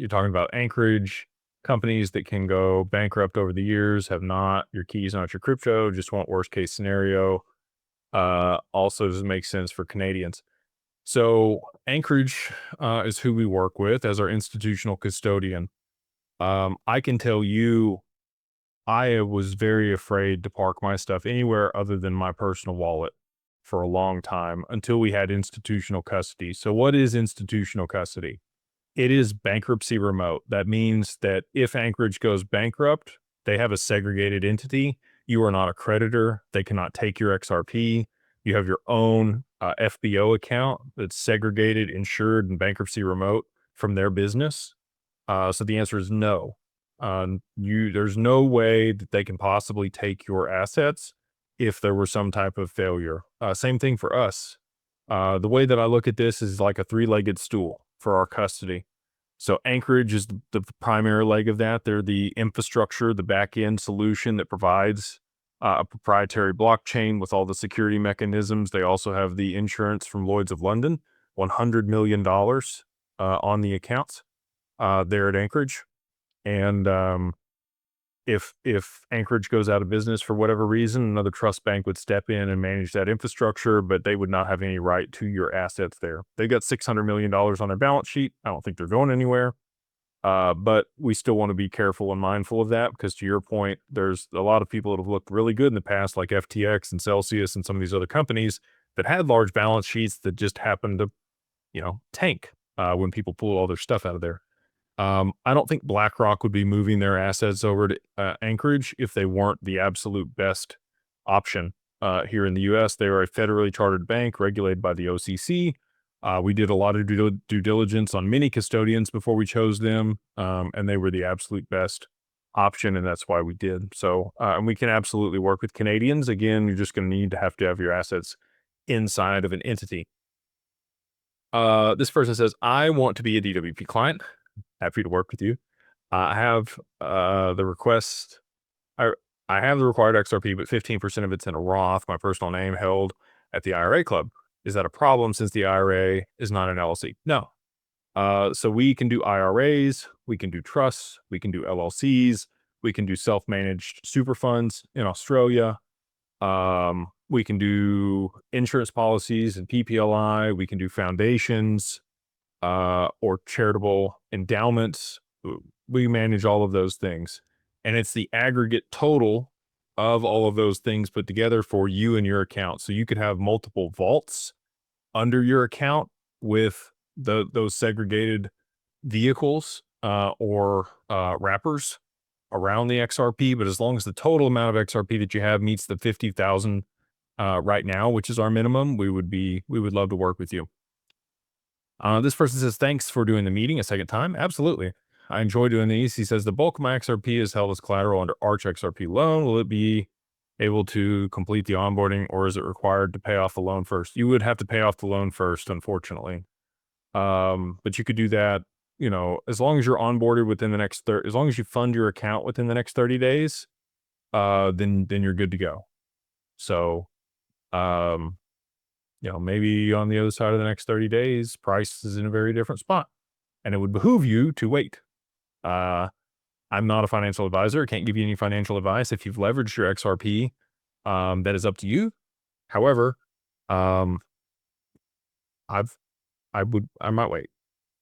talking about Anchorage companies that can go bankrupt over the years, have not your keys, not your crypto, just want worst case scenario. Also doesn't make sense for Canadians. So Anchorage is who we work with as our institutional custodian. I can tell you, I was very afraid to park my stuff anywhere other than my personal wallet for a long time until we had institutional custody. So what is institutional custody? It is bankruptcy remote. That means that if Anchorage goes bankrupt, they have a segregated entity. You are not a creditor. They cannot take your XRP. You have your own FBO account that's segregated, insured, and bankruptcy remote from their business. So the answer is no. There's no way that they can possibly take your assets if there were some type of failure. Same thing for us. The way that I look at this is like a three-legged stool for our custody. So Anchorage is the primary leg of that. They're the infrastructure, the back-end solution that provides a proprietary blockchain with all the security mechanisms. They also have the insurance from Lloyd's of London, $100 million on the accounts there at Anchorage. And if Anchorage goes out of business for whatever reason, another trust bank would step in and manage that infrastructure, but they would not have any right to your assets there. They got $600 million on their balance sheet. I don't think they're going anywhere. But we still want to be careful and mindful of that because, to your point, there's a lot of people that have looked really good in the past, like FTX and Celsius and some of these other companies that had large balance sheets that just happened to, tank when people pull all their stuff out of there. I don't think BlackRock would be moving their assets over to Anchorage if they weren't the absolute best option here in the U.S. They are a federally chartered bank regulated by the OCC. We did a lot of due diligence on many custodians before we chose them, and they were the absolute best option, and that's why we did. So, and we can absolutely work with Canadians. Again, you're just going to need to have your assets inside of an entity. This person says, I want to be a DWP client. Happy to work with you. I have the request. I have the required XRP, but 15% of it's in a Roth, my personal name, held at the IRA club. Is that a problem since the IRA is not an LLC? No. So we can do IRAs, we can do trusts, we can do LLCs, we can do self-managed super funds in Australia. We can do insurance policies and PPLI. We can do foundations or charitable endowments. We manage all of those things. And it's the aggregate total of all of those things put together for you and your account. So you could have multiple vaults under your account with those segregated vehicles or wrappers around the XRP. But as long as the total amount of XRP that you have meets the 50,000 right now, which is our minimum, we would love to work with you. This person says, thanks for doing the meeting a second time. Absolutely. I enjoy doing these. He says, the bulk of my XRP is held as collateral under Arch XRP loan. Will it be able to complete the onboarding, or is it required to pay off the loan first? You would have to pay off the loan first, unfortunately. But you could do that, as long as you're onboarded within the next as long as you fund your account within the next 30 days, then you're good to go. So, maybe on the other side of the next 30 days, price is in a very different spot, and it would behoove you to wait. I'm not a financial advisor. Can't give you any financial advice. If you've leveraged your XRP, that is up to you. However, I might wait,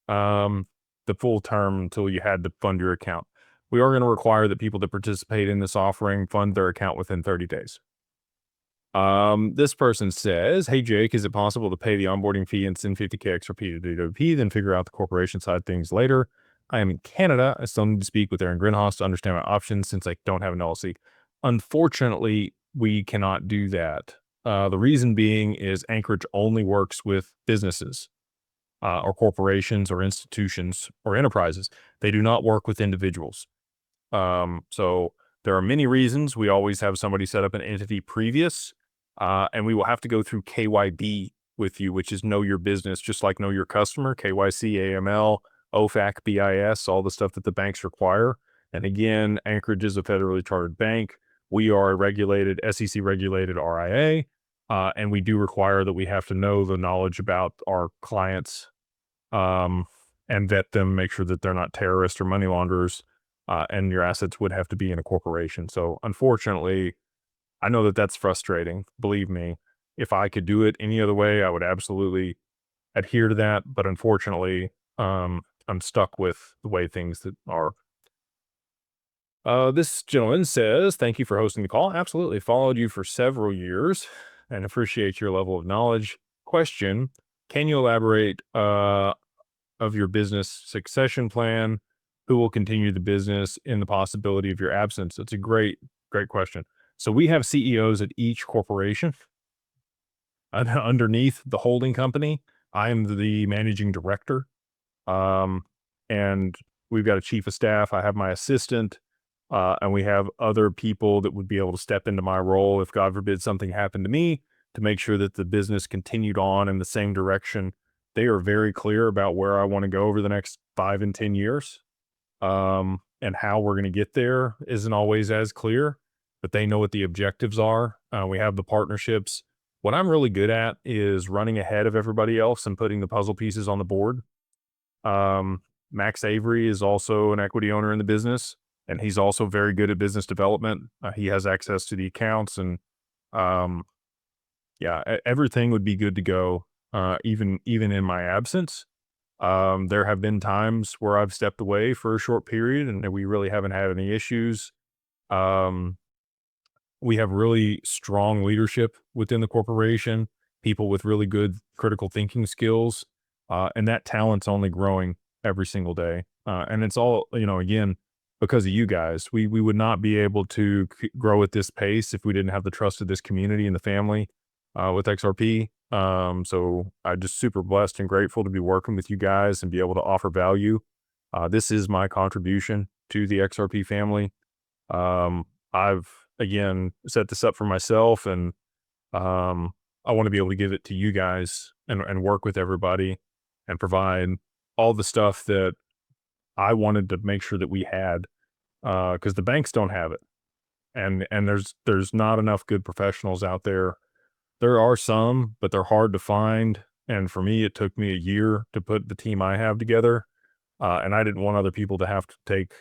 the full term until you had to fund your account. We are going to require that people that participate in this offering fund their account within 30 days. This person says, hey, Jake, is it possible to pay the onboarding fee and send 50K XRP to DWP, then figure out the corporation side things later? I am in Canada. I still need to speak with Aaron Grinhouse to understand my options since I don't have an LLC. Unfortunately, we cannot do that. The reason being is Anchorage only works with businesses or corporations or institutions or enterprises. They do not work with individuals. So there are many reasons. We always have somebody set up an entity previous, and we will have to go through KYB with you, which is know your business, just like know your customer, KYC, AML, OFAC, BIS, all the stuff that the banks require. And again, Anchorage is a federally chartered bank. We are a regulated, SEC regulated RIA, and we do require that we have to know the knowledge about our clients and vet them, make sure that they're not terrorists or money launderers, and your assets would have to be in a corporation. So unfortunately, I know that that's frustrating. Believe me, if I could do it any other way, I would absolutely adhere to that. But unfortunately, I'm stuck with the way things that are. This gentleman says, thank you for hosting the call. Absolutely. Followed you for several years and appreciate your level of knowledge. Question, can you elaborate of your business succession plan? Who will continue the business in the possibility of your absence? It's a great question. So we have CEOs at each corporation. Underneath the holding company, I'm the managing director. And we've got a chief of staff. I have my assistant, and we have other people that would be able to step into my role if, God forbid, something happened to me, to make sure that the business continued on in the same direction. They are very clear about where I want to go over the next 5 and 10 years. And how we're going to get there isn't always as clear, but they know what the objectives are. We have the partnerships. What I'm really good at is running ahead of everybody else and putting the puzzle pieces on the board. Max Avery is also an equity owner in the business, and he's also very good at business development. He has access to the accounts, and everything would be good to go, even in my absence. There have been times where I've stepped away for a short period and we really haven't had any issues. We have really strong leadership within the corporation, people with really good critical thinking skills, and that talent's only growing every single day. And it's all, again, because of you guys. We would not be able to grow at this pace if we didn't have the trust of this community and the family with XRP. So I'm just super blessed and grateful to be working with you guys and be able to offer value. This is my contribution to the XRP family. I've, again, set this up for myself, and I want to be able to give it to you guys and work with everybody and provide all the stuff that I wanted to make sure that we had, because the banks don't have it. And there's not enough good professionals out there. There are some, but they're hard to find. And for me, it took me a year to put the team I have together. And I didn't want other people to have to take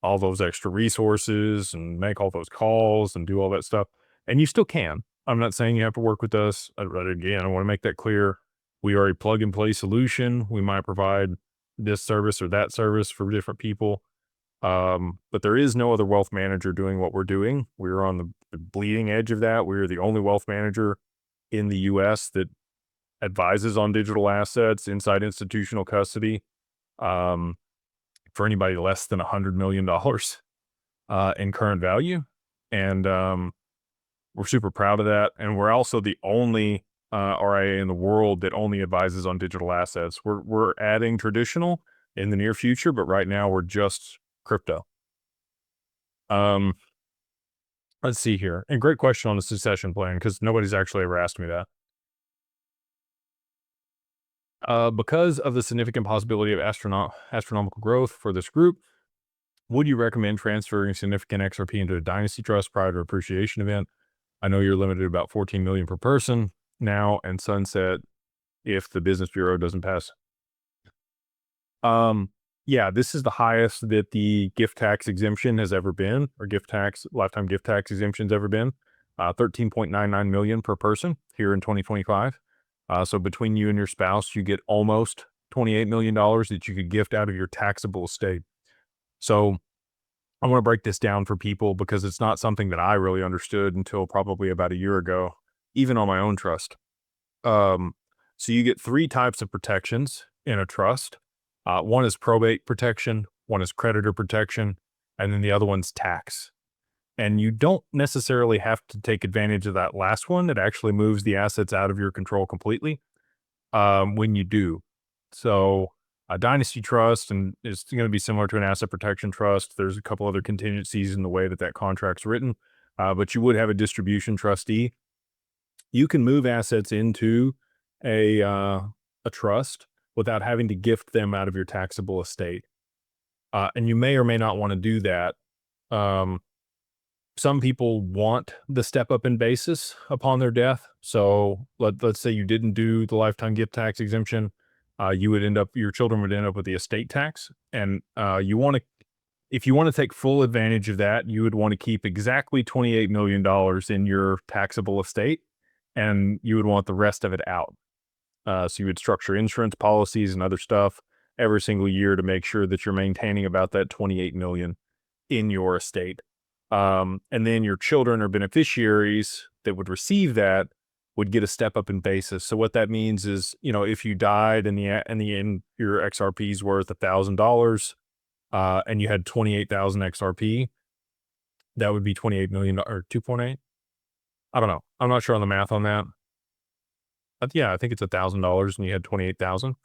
all those extra resources and make all those calls and do all that stuff. And you still can. I'm not saying you have to work with us. Again, I want to make that clear. We are a plug and play solution. We might provide this service or that service for different people. But there is no other wealth manager doing what we're doing. We're on the bleeding edge of that. We're the only wealth manager in the US that advises on digital assets inside institutional custody, um, for anybody less than $100 million in current value. And we're super proud of that. And we're also the only RIA in the world that only advises on digital assets. We're adding traditional in the near future, but right now we're just crypto. Um, let's see here. And great question on the succession plan, because nobody's actually ever asked me that. Because of the significant possibility of astronomical growth for this group, would you recommend transferring significant XRP into a dynasty trust prior to appreciation event? I know you're limited to about 14 million per person now, and sunset if the business bureau doesn't pass. Yeah, this is the highest that the gift tax exemption has ever been, or lifetime gift tax exemption's ever been. 13.99 million per person here in 2025. So between you and your spouse, you get almost $28 million that you could gift out of your taxable estate. So I want to break this down for people because it's not something that I really understood until probably about a year ago, even on my own trust. So you get three types of protections in a trust. One is probate protection, one is creditor protection, and then the other one's tax. And you don't necessarily have to take advantage of that last one. It actually moves the assets out of your control completely when you do. So a dynasty trust and is going to be similar to an asset protection trust. There's a couple other contingencies in the way that that contract's written, but you would have a distribution trustee. You can move assets into a trust without having to gift them out of your taxable estate. And you may or may not want to do that. Some people want the step up in basis upon their death. So let's say you didn't do the lifetime gift tax exemption. Your children would end up with the estate tax. And if you want to take full advantage of that, you would want to keep exactly $28 million in your taxable estate, and you would want the rest of it out. So you would structure insurance policies and other stuff every single year to make sure that you're maintaining about that 28 million in your estate. And then your children or beneficiaries that would receive that would get a step up in basis. So what that means is, if you died in the end, your XRP is worth $1,000, and you had 28,000 XRP, that would be 28 million or 2.8. I don't know. I'm not sure on the math on that. Yeah, I think it's $1,000 and you had 28,000.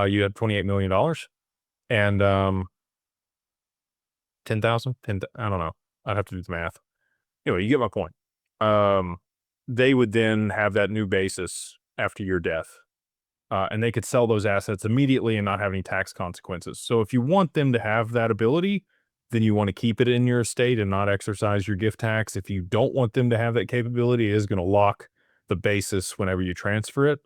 You had $28 million and 10,000. I don't know. I'd have to do the math. Anyway, you get my point. They would then have that new basis after your death, and they could sell those assets immediately and not have any tax consequences. So if you want them to have that ability, then you want to keep it in your estate and not exercise your gift tax. If you don't want them to have that capability, it is going to lock the basis whenever you transfer it.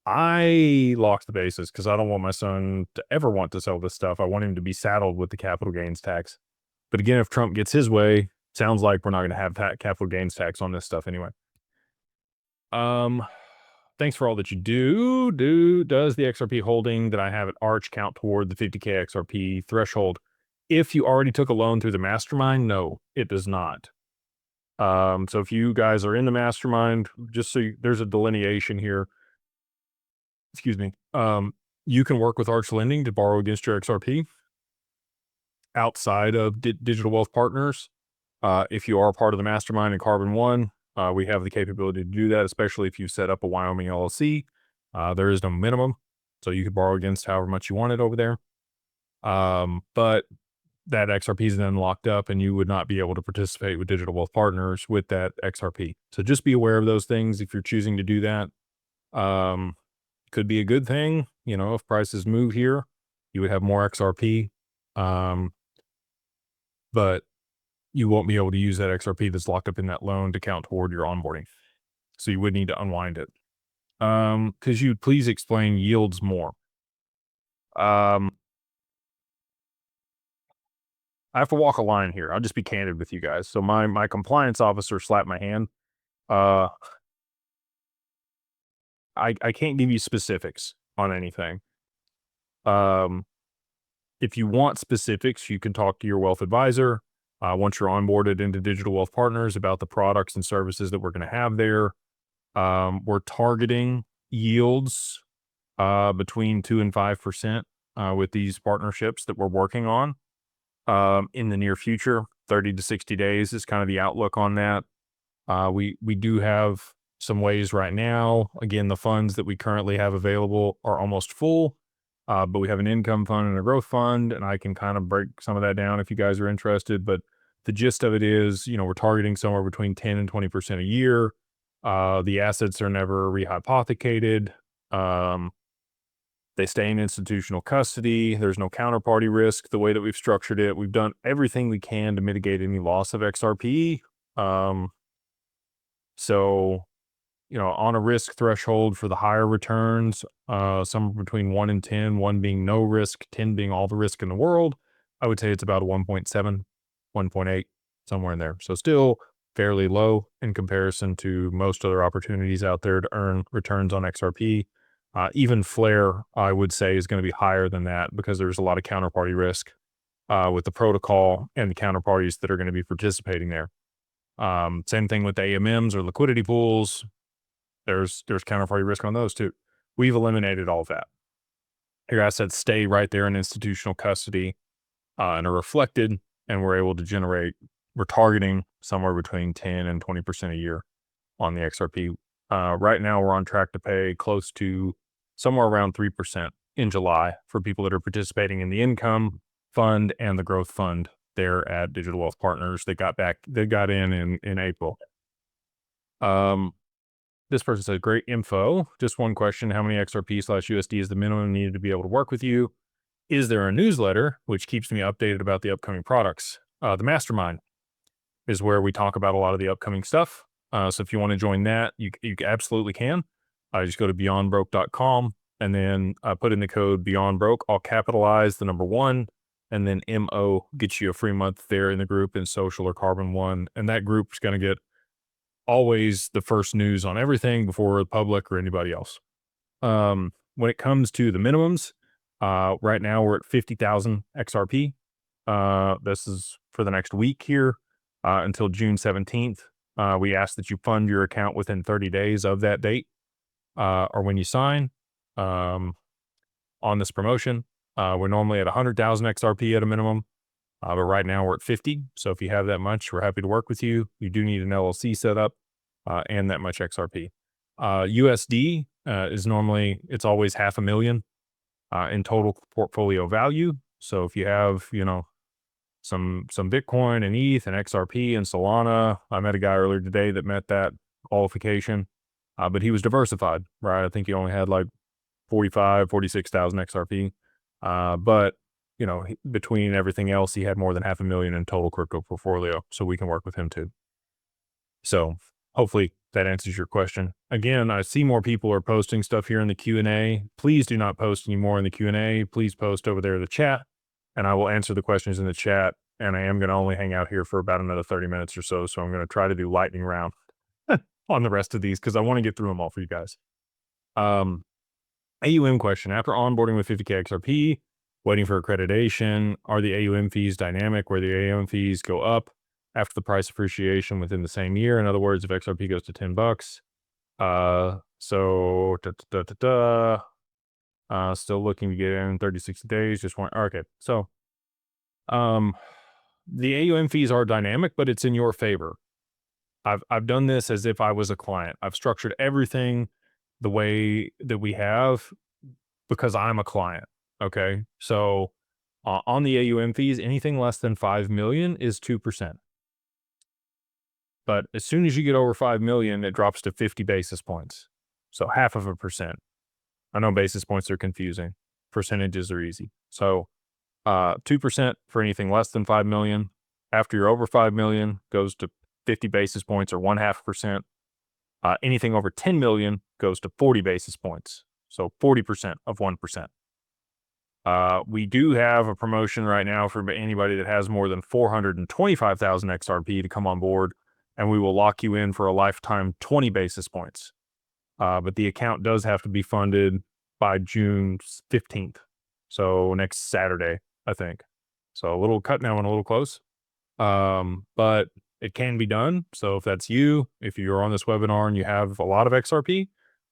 I locked the basis because I don't want my son to ever want to sell this stuff. I want him to be saddled with the capital gains tax. But again, if Trump gets his way, sounds like we're not going to have that capital gains tax on this stuff anyway. Thanks for all that you do. Does the XRP holding that I have at Arch count toward the 50K XRP threshold? If you already took a loan through the mastermind, no, it does not. So if you guys are in the mastermind, just so there's a delineation here. Excuse me. You can work with Arch Lending to borrow against your XRP outside of Digital Wealth Partners. If you are part of the mastermind in Carbon One, we have the capability to do that, especially if you set up a Wyoming LLC. There is no minimum, so you could borrow against however much you wanted over there. But that XRP is then locked up and you would not be able to participate with Digital Wealth Partners with that XRP. So just be aware of those things if you're choosing to do that. Could be a good thing, if prices move here, you would have more XRP. But you won't be able to use that XRP that's locked up in that loan to count toward your onboarding. So you would need to unwind it. Could you please explain yields more? I have to walk a line here. I'll just be candid with you guys. So my compliance officer slapped my hand. I can't give you specifics on anything. If you want specifics, you can talk to your wealth advisor once you're onboarded into Digital Wealth Partners about the products and services that we're going to have there. We're targeting yields between 2 and 5% with these partnerships that we're working on in the near future. 30 to 60 days is kind of the outlook on that. We do have some ways right now. Again, the funds that we currently have available are almost full, but we have an income fund and a growth fund, and I can kind of break some of that down if you guys are interested. But the gist of it is, we're targeting somewhere between 10 and 20% a year. The assets are never rehypothecated. They stay in institutional custody. There's no counterparty risk. The way that we've structured it, we've done everything we can to mitigate any loss of XRP. So, on a risk threshold for the higher returns, somewhere between 1 and 10, 1 being no risk, 10 being all the risk in the world, I would say it's about a 1.7, 1.8, somewhere in there. So still fairly low in comparison to most other opportunities out there to earn returns on XRP. Even Flare, I would say, is going to be higher than that because there's a lot of counterparty risk with the protocol and the counterparties that are going to be participating there. Same thing with AMMs or liquidity pools. There's counterparty risk on those too. We've eliminated all of that. Your assets stay right there in institutional custody and are reflected, and we're targeting somewhere between 10 and 20% a year on the XRP. Right now, we're on track to pay close to somewhere around 3% in July for people that are participating in the income fund and the growth fund there at Digital Wealth Partners. They got in April. This person said, great info. Just one question. How many XRP/USD is the minimum needed to be able to work with you? Is there a newsletter which keeps me updated about the upcoming products? The mastermind is where we talk about a lot of the upcoming stuff. So if you want to join that, you absolutely can. Just go to beyondbroke.com and then put in the code beyondbroke. I'll capitalize the number 1 and then MO gets you a free month there in the group in social or Carbon One. And that group is going to get always the first news on everything before the public or anybody else. When it comes to the minimums, right now we're at 50,000 XRP. This is for the next week here until June 17th. We ask that you fund your account within 30 days of that date or when you sign on this promotion. We're normally at 100,000 XRP at a minimum, but right now we're at 50. So if you have that much, we're happy to work with you. You do need an LLC set up and that much XRP. USD is normally, it's always $500,000 in total portfolio value. So if you have, some Bitcoin and ETH and XRP and Solana, I met a guy earlier today that met that qualification, but he was diversified, right? I think he only had like 46,000 XRP. But between everything else, he had more than $500,000 in total crypto portfolio. So we can work with him too. So hopefully that answers your question. Again, I see more people are posting stuff here in the Q&A. Please do not post any more in the Q&A. Please post over there in the chat and I will answer the questions in the chat. And I am going to only hang out here for about another 30 minutes or so. So I'm going to try to do lightning round on the rest of these because I want to get through them all for you guys. AUM question. After onboarding with 50K XRP, waiting for accreditation, are the AUM fees dynamic where the AUM fees go up after the price appreciation within the same year? In other words, if XRP goes to $10, still looking to get in 30, 60 days. Okay. So, the AUM fees are dynamic, but it's in your favor. I've done this as if I was a client. I've structured everything the way that we have because I'm a client. Okay. So on the AUM fees, anything less than 5 million is 2%. But as soon as you get over 5 million, it drops to 50 basis points. So 0.5%. I know basis points are confusing. Percentages are easy. So 2% for anything less than 5 million. After you're over 5 million, goes to 50 basis points or 0.5%. Anything over 10 million goes to 40 basis points. So 40% of 1%. We do have a promotion right now for anybody that has more than 425,000 XRP to come on board, and we will lock you in for a lifetime 20 basis points. But the account does have to be funded by June 15th. So next Saturday. I think. So a little cut now and a little close. But it can be done. So if that's you, if you're on this webinar and you have a lot of XRP,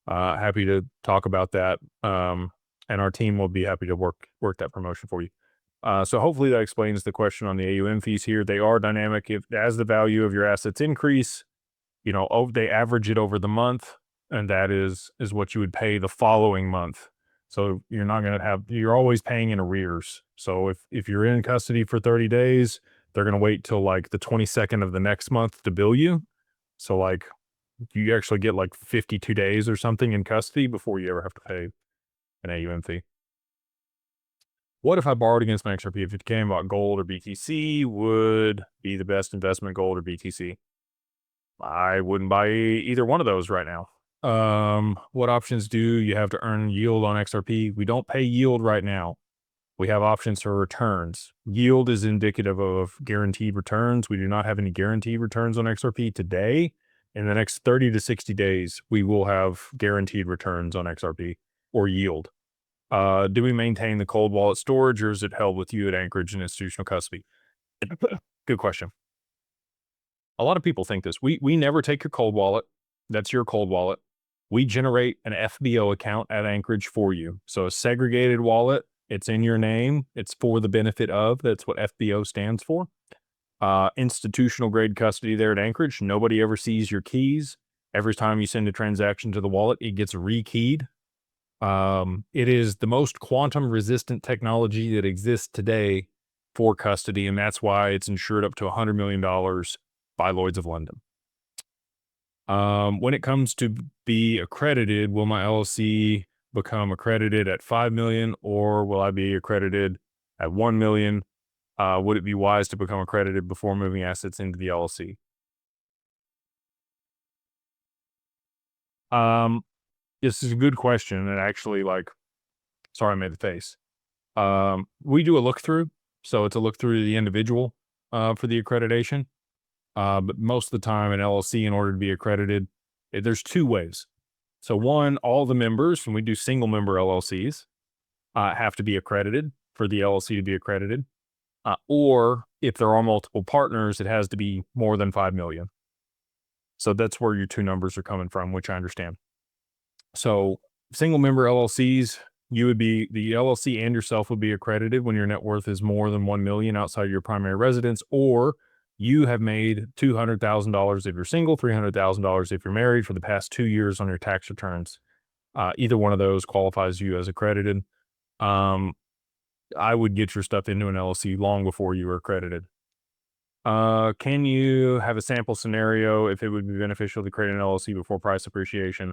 happy to talk about that. And our team will be happy to work that promotion for you. So hopefully that explains the question on the AUM fees here. They are dynamic. If as the value of your assets increase, they average it over the month, and that is what you would pay the following month. So you're always paying in arrears. So if you're in custody for 30 days, they're going to wait till like the 22nd of the next month to bill you. So like you actually get like 52 days or something in custody before you ever have to pay an AUM fee. What if I borrowed against my XRP? If it came about gold or BTC, would be the best investment gold or BTC? I wouldn't buy either one of those right now. What options do you have to earn yield on XRP? We don't pay yield right now. We have options for returns. Yield is indicative of guaranteed returns. We do not have any guaranteed returns on XRP today. In the next 30 to 60 days, we will have guaranteed returns on XRP or yield. Do we maintain the cold wallet storage, or is it held with you at Anchorage and institutional custody? Good question. A lot of people think this. We never take your cold wallet. That's your cold wallet. We generate an FBO account at Anchorage for you. So a segregated wallet, it's in your name. It's for the benefit of. That's what FBO stands for. Institutional grade custody there at Anchorage. Nobody ever sees your keys. Every time you send a transaction to the wallet, it gets rekeyed. It is the most quantum resistant technology that exists today for custody, and that's why it's insured up to $100 million by Lloyd's of London. When it comes to be accredited, will my LLC become accredited at 5 million, or will I be accredited at 1 million? Would it be wise to become accredited before moving assets into the LLC? This is a good question. And actually, sorry, I made the face. We do a look through. So it's a look through to the individual for the accreditation. But most of the time, an LLC, in order to be accredited, there's two ways. So one, all the members, when we do single member LLCs, have to be accredited for the LLC to be accredited. Or if there are multiple partners, it has to be more than 5 million. So that's where your two numbers are coming from, which I understand. So single member LLCs, the LLC and yourself would be accredited when your net worth is more than 1 million outside your primary residence, or you have made $200,000 if you're single, $300,000 if you're married for the past 2 years on your tax returns. Either one of those qualifies you as accredited. I would get your stuff into an LLC long before you were accredited. Can you have a sample scenario if it would be beneficial to create an LLC before price appreciation?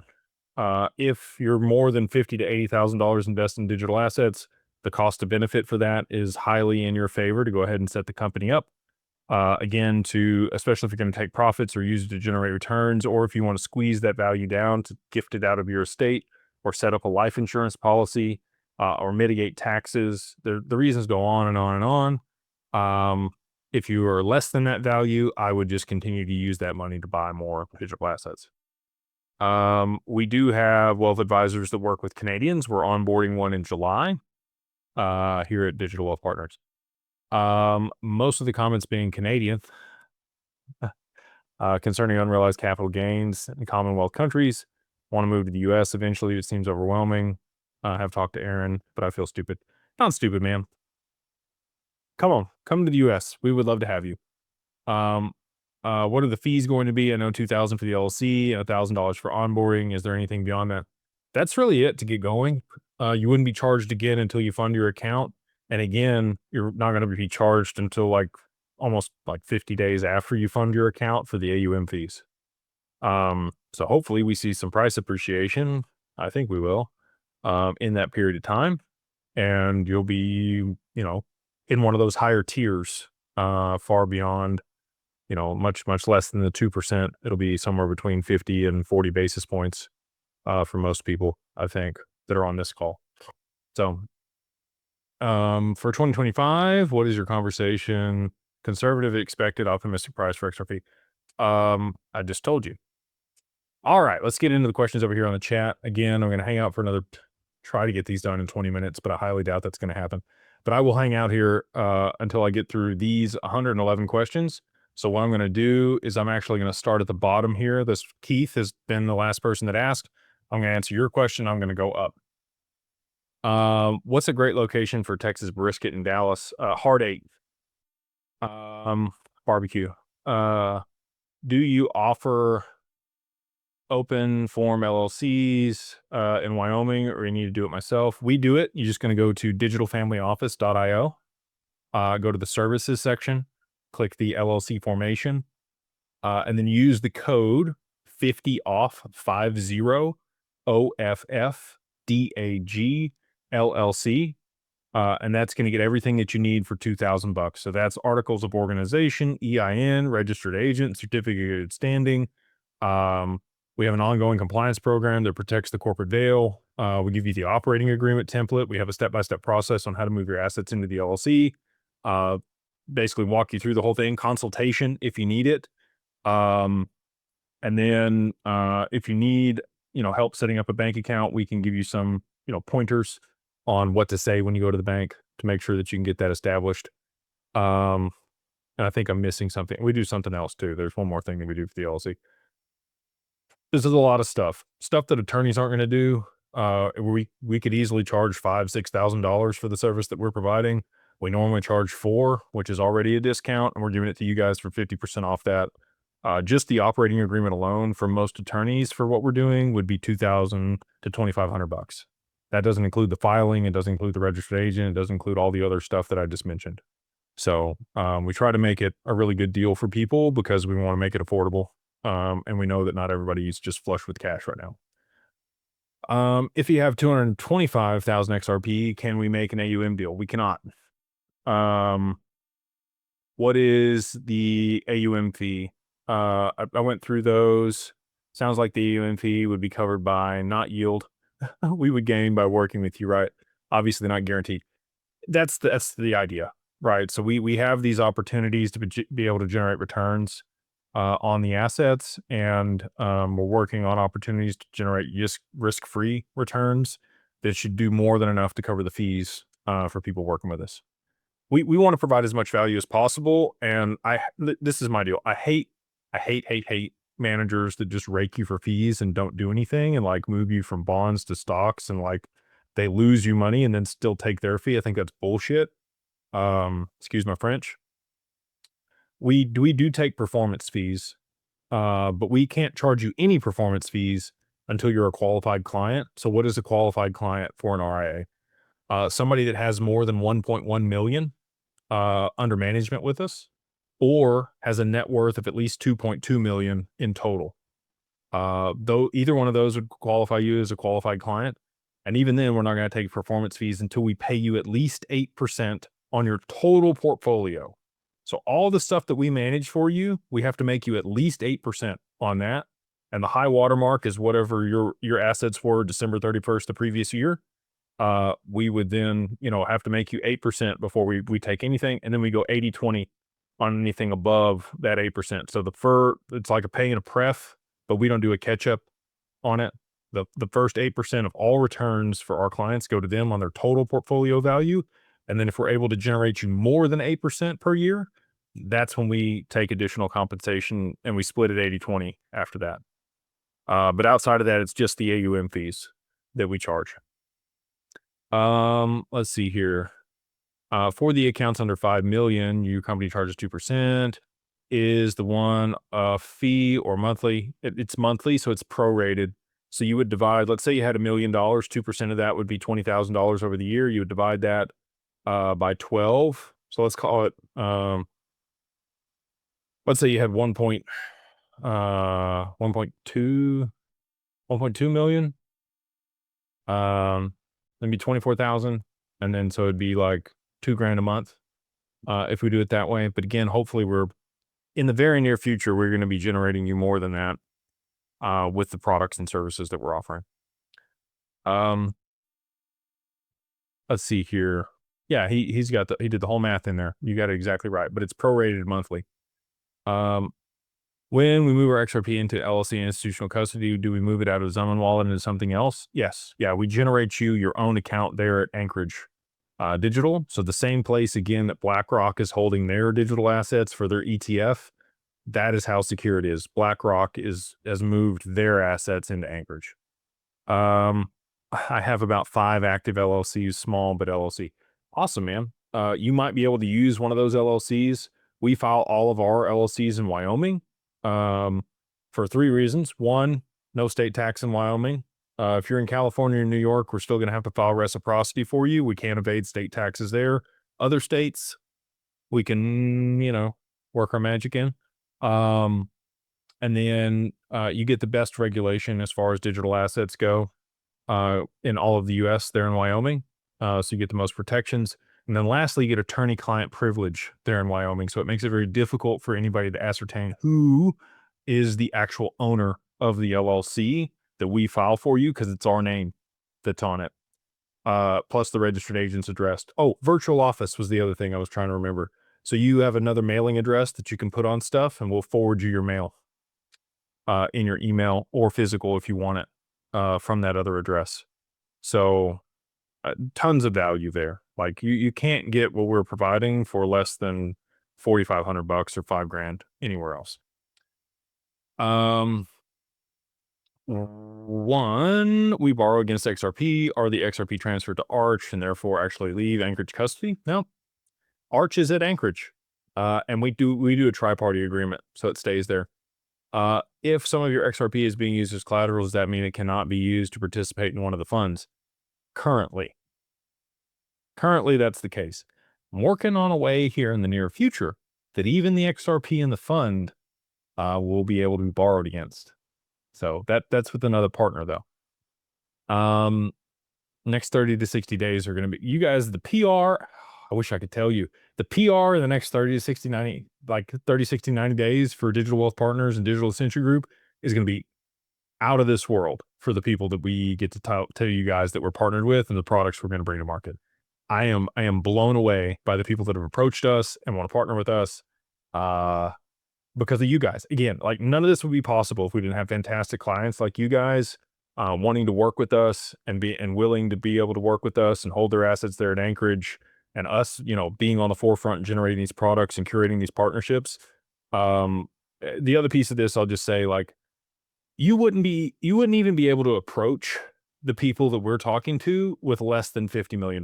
If you're more than $50,000 to $80,000 invested in digital assets, the cost to benefit for that is highly in your favor to go ahead and set the company up. Again, especially if you're going to take profits or use it to generate returns, or if you want to squeeze that value down to gift it out of your estate or set up a life insurance policy, or mitigate taxes. The reasons go on and on and on. If you are less than that value, I would just continue to use that money to buy more digital assets. We do have wealth advisors that work with Canadians. We're onboarding one in July here at Digital Wealth Partners. Most of the comments being Canadian concerning unrealized capital gains in Commonwealth countries. Want to move to the US eventually. It seems overwhelming. I have talked to Aaron, but I feel stupid. Not stupid, man. Come to the US. We would love to have you. What are the fees going to be? I know $2,000 for the LLC, $1,000 for onboarding. Is there anything beyond that? That's really it to get going. You wouldn't be charged again until you fund your account. And again, you're not going to be charged until almost 50 days after you fund your account for the AUM fees. So hopefully we see some price appreciation. I think we will, in that period of time. And you'll be, in one of those higher tiers, far beyond, much less than the 2%. It'll be somewhere between 50 and 40 basis points, for most people, I think, that are on this call. So, for 2025, what is your conversation? Conservative, expected, optimistic price for XRP. I just told you. All right, let's get into the questions over here on the chat. Again, I'm going to hang out for try to get these done in 20 minutes, but I highly doubt that's going to happen. but I will hang out here until I get through these 111 questions. So what I'm going to do is I'm actually going to start at the bottom here. This Keith has been the last person that asked. I'm going to answer your question. I'm going to go up. What's a great location for Texas brisket in Dallas? Hard Eight. Barbecue. Do you offer open form LLCs in Wyoming, or you need to do it myself? We do it. You're just going to go to digitalfamilyoffice.io, go to the services section, click the LLC formation, and then use the code 50OFF, 50 OFF DAG LLC. And that's going to get everything that you need for $2,000. So that's articles of organization, EIN, registered agent, certificate of good standing. We have an ongoing compliance program that protects the corporate veil. We give you the operating agreement template. We have a step-by-step process on how to move your assets into the LLC. Basically walk you through the whole thing, consultation if you need it. And then if you need, help setting up a bank account, we can give you some, pointers on what to say when you go to the bank to make sure that you can get that established. And I think I'm missing something. We do something else too. There's one more thing that we do for the LLC. This is a lot of stuff that attorneys aren't going to do. We could easily charge $5,000-$6,000 for the service that we're providing. We normally charge $4,000, which is already a discount, and we're giving it to you guys for 50% off that. Just the operating agreement alone for most attorneys for what we're doing would be $2,000 to $2,500. That doesn't include the filing. It doesn't include the registered agent. It doesn't include all the other stuff that I just mentioned. So we try to make it a really good deal for people because we want to make it affordable. And we know that not everybody is just flush with cash right now. If you have 225,000 XRP, can we make an AUM deal? We cannot. What is the AUM fee? I went through those. Sounds like the AUM fee would be covered by not yield. We would gain by working with you, right? Obviously not guaranteed. That's the idea, right? So we have these opportunities to be able to generate returns on the assets, and we're working on opportunities to generate risk-free returns that should do more than enough to cover the fees for people working with us. We want to provide as much value as possible, and this is my deal. I hate managers that just rake you for fees and don't do anything and like move you from bonds to stocks, and like they lose you money and then still take their fee. I think that's bullshit. Excuse my French. We do take performance fees, but we can't charge you any performance fees until you're a qualified client. So what is a qualified client for an RIA? Somebody that has more than 1.1 million under management with us, or has a net worth of at least 2.2 million in total. Though either one of those would qualify you as a qualified client. And even then, we're not going to take performance fees until we pay you at least 8% on your total portfolio. So all the stuff that we manage for you, we have to make you at least 8% on that. And the high watermark is whatever your assets were December 31st the previous year. We would then, have to make you 8% before we take anything. And then we go 80-20 on anything above that 8%. So it's like a pay and a pref, but we don't do a catch up on it. The first 8% of all returns for our clients go to them on their total portfolio value. And then if we're able to generate you more than 8% per year, that's when we take additional compensation, and we split it 80-20 after that. But outside of that, it's just the AUM fees that we charge. Let's see here. For the accounts under 5 million, your company charges 2%. Is the one fee or monthly? It's monthly, so it's prorated. So you would divide, let's say you had $1 million, 2% of that would be $20,000 over the year. You would divide that by 12. So let's call it, let's say you had 1.2 million. Maybe 24,000. And then so it'd be like $2,000 a month if we do it that way. But again, hopefully we're in the very near future, we're going to be generating you more than that with the products and services that we're offering. Let's see here. Yeah, he did the whole math in there. You got it exactly right, but it's prorated monthly. When we move our XRP into LLC and institutional custody, do we move it out of Zaman wallet into something else? Yes. Yeah, we generate you your own account there at Anchorage. digital. So the same place again that BlackRock is holding their digital assets for their ETF, that is how secure it is. BlackRock has moved their assets into Anchorage. I have about 5 active LLCs, small but LLC. Awesome, man. You might be able to use one of those LLCs. We file all of our LLCs in Wyoming for 3 reasons. One, no state tax in Wyoming. If you're in California or New York, we're still going to have to file reciprocity for you. We can't evade state taxes there. Other states, we can, work our magic in. And then you get the best regulation as far as digital assets go in all of the U.S. there in Wyoming. So you get the most protections. And then lastly, you get attorney-client privilege there in Wyoming. So it makes it very difficult for anybody to ascertain who is the actual owner of the LLC that we file for you, because it's our name that's on it. Plus the registered agent's address. Oh, virtual office was the other thing I was trying to remember. So you have another mailing address that you can put on stuff, and we'll forward you your mail in your email or physical if you want it from that other address. So tons of value there. Like you can't get what we're providing for less than $4,500 or $5,000 anywhere else. One, we borrow against XRP. Are the XRP transferred to Arch and therefore actually leave Anchorage custody? No, Arch is at Anchorage, and we do a tri-party agreement, so it stays there. If some of your XRP is being used as collateral, does that mean it cannot be used to participate in one of the funds? Currently, that's the case. I'm working on a way here in the near future that even the XRP in the fund will be able to be borrowed against. So that's with another partner though. Next 30 to 60 days are going to be, you guys, the PR, I wish I could tell you, the PR in the next 30 to 60, 90, like 30, 60, 90 days for Digital Wealth Partners and Digital Century Group is going to be out of this world for the people that we get to tell you guys that we're partnered with and the products we're going to bring to market. I am blown away by the people that have approached us and want to partner with us because of you guys. Again, like none of this would be possible if we didn't have fantastic clients like you guys wanting to work with us and willing to be able to work with us and hold their assets there at Anchorage, and us, being on the forefront and generating these products and curating these partnerships. The other piece of this, I'll just say, like, you wouldn't even be able to approach the people that we're talking to with less than $50 million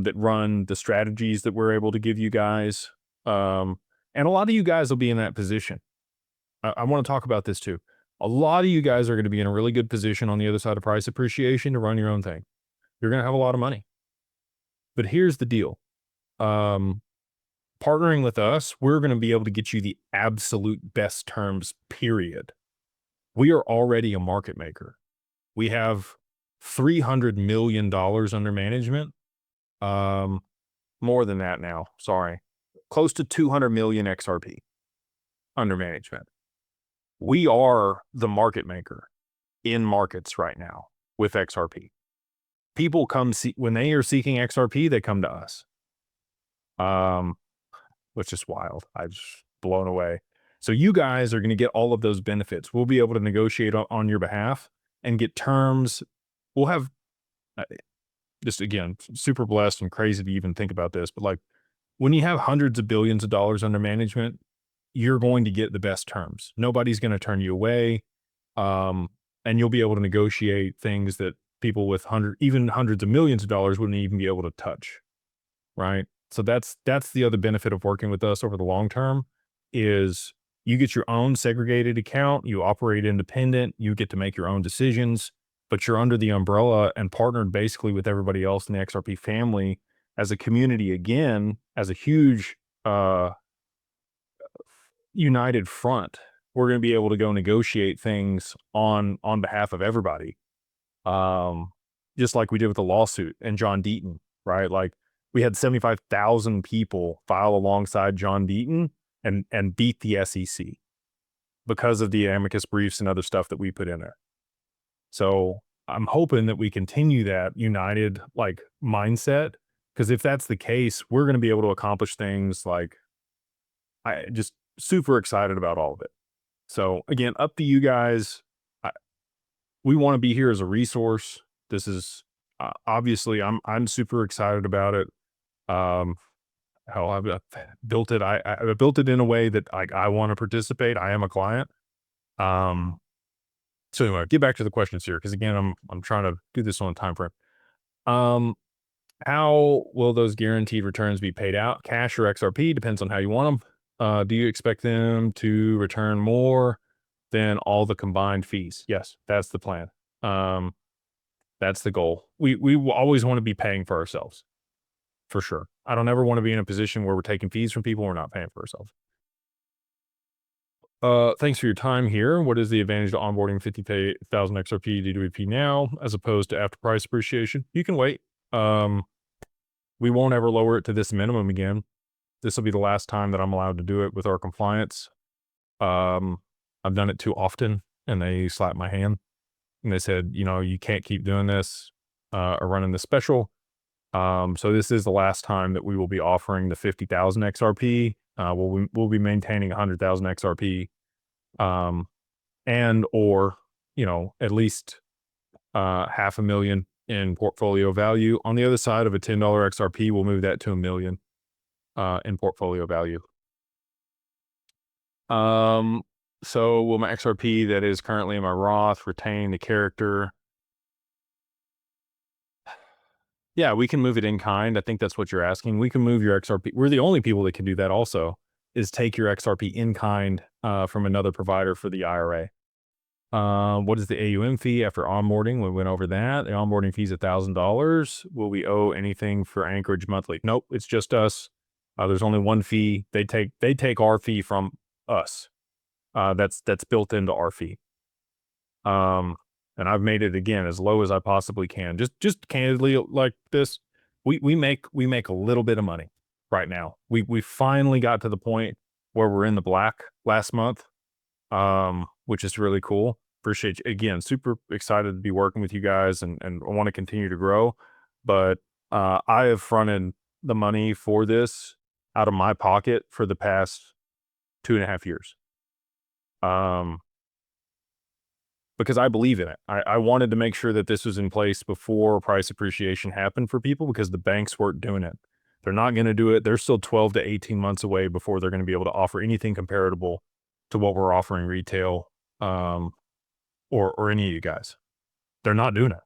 that run the strategies that we're able to give you guys. And a lot of you guys will be in that position. I want to talk about this too. A lot of you guys are going to be in a really good position on the other side of price appreciation to run your own thing. You're going to have a lot of money. But here's the deal. Partnering with us, we're going to be able to get you the absolute best terms, period. We are already a market maker. We have $300 million under management. More than that now, sorry. Close to 200 million XRP under management. We are the market maker in markets right now with XRP. People come when they are seeking XRP, they come to us. Which is wild. I'm just blown away. So you guys are going to get all of those benefits. We'll be able to negotiate on your behalf and get terms. We'll have just, again, super blessed and crazy to even think about this, but like when you have hundreds of billions of dollars under management, you're going to get the best terms. Nobody's going to turn you away. And you'll be able to negotiate things that people with even hundreds of millions of dollars wouldn't even be able to touch. Right. So that's the other benefit of working with us over the long term is you get your own segregated account, you operate independent, you get to make your own decisions, but you're under the umbrella and partnered basically with everybody else in the XRP family as a community, again, as a huge united front. We're going to be able to go negotiate things on behalf of everybody. Just like we did with the lawsuit and John Deaton, right? Like we had 75,000 people file alongside John Deaton and beat the SEC because of the amicus briefs and other stuff that we put in there. So I'm hoping that we continue that united like mindset, because if that's the case, we're going to be able to accomplish things. Like I just super excited about all of it. So again, up to you guys. We want to be here as a resource. This is Obviously, I'm super excited about it. Um, how I've built it. I built it in a way that I want to participate. I am a client. Um, so anyway, get back to the questions here because again, I'm trying to do this on a time frame. Um, how will those guaranteed returns be paid out? Cash or XRP depends on how you want them. Do you expect them to return more than all the combined fees? Yes, that's the plan. Um, that's the goal. We always want to be paying for ourselves for sure. I don't ever want to be in a position where we're taking fees from people. We're not paying for ourselves. Thanks for your time here. What is the advantage to onboarding 50,000 XRP DWP now as opposed to after price appreciation? You can wait. Um, we won't ever lower it to this minimum again. This will be the last time that I'm allowed to do it with our compliance. Um, I've done it too often and they slapped my hand and they said, you know, you can't keep doing this, or running this special. So this is the last time that we will be offering the 50,000 XRP. We'll be maintaining 100,000 XRP, um, and or, you know, at least, 500,000 in portfolio value. On the other side of a $10 XRP, we'll move that to 1,000,000, in portfolio value. Um, so will my XRP that is currently in my Roth retain the character? Yeah, we can move it in kind. I think that's what you're asking. We can move your XRP. We're the only people that can do that also, is take your XRP in kind, from another provider for the IRA. What is the AUM fee after onboarding? We went over that. The onboarding fee is $1,000. Will we owe anything for Anchorage monthly? Nope, it's just us. There's only one fee. They take our fee from us. That's built into our fee. And I've made it again as low as I possibly can. Just candidly like this, we make a little bit of money right now. We finally got to the point where we're in the black last month, which is really cool. Appreciate you again. Super excited to be working with you guys and I want to continue to grow. But I have fronted the money for this out of my pocket for the past 2.5 years. Because I believe in it. I wanted to make sure that this was in place before price appreciation happened for people because the banks weren't doing it. They're not going to do it. They're still 12 to 18 months away before they're going to be able to offer anything comparable to what we're offering retail, or any of you guys. They're not doing it.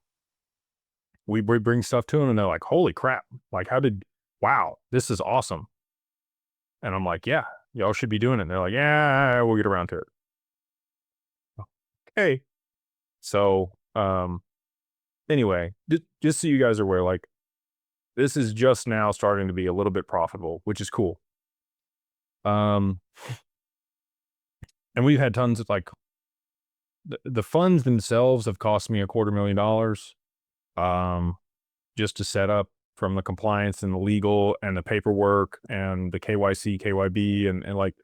We bring stuff to them and they're like, holy crap. Like, wow, this is awesome. And I'm like, yeah, y'all should be doing it. And they're like, yeah, we'll get around to it. Okay. So, anyway, just so you guys are aware, like this is just now starting to be a little bit profitable, which is cool. And we've had tons of like the funds themselves have cost me $250,000, just to set up, from the compliance and the legal and the paperwork and the KYC, KYB, and like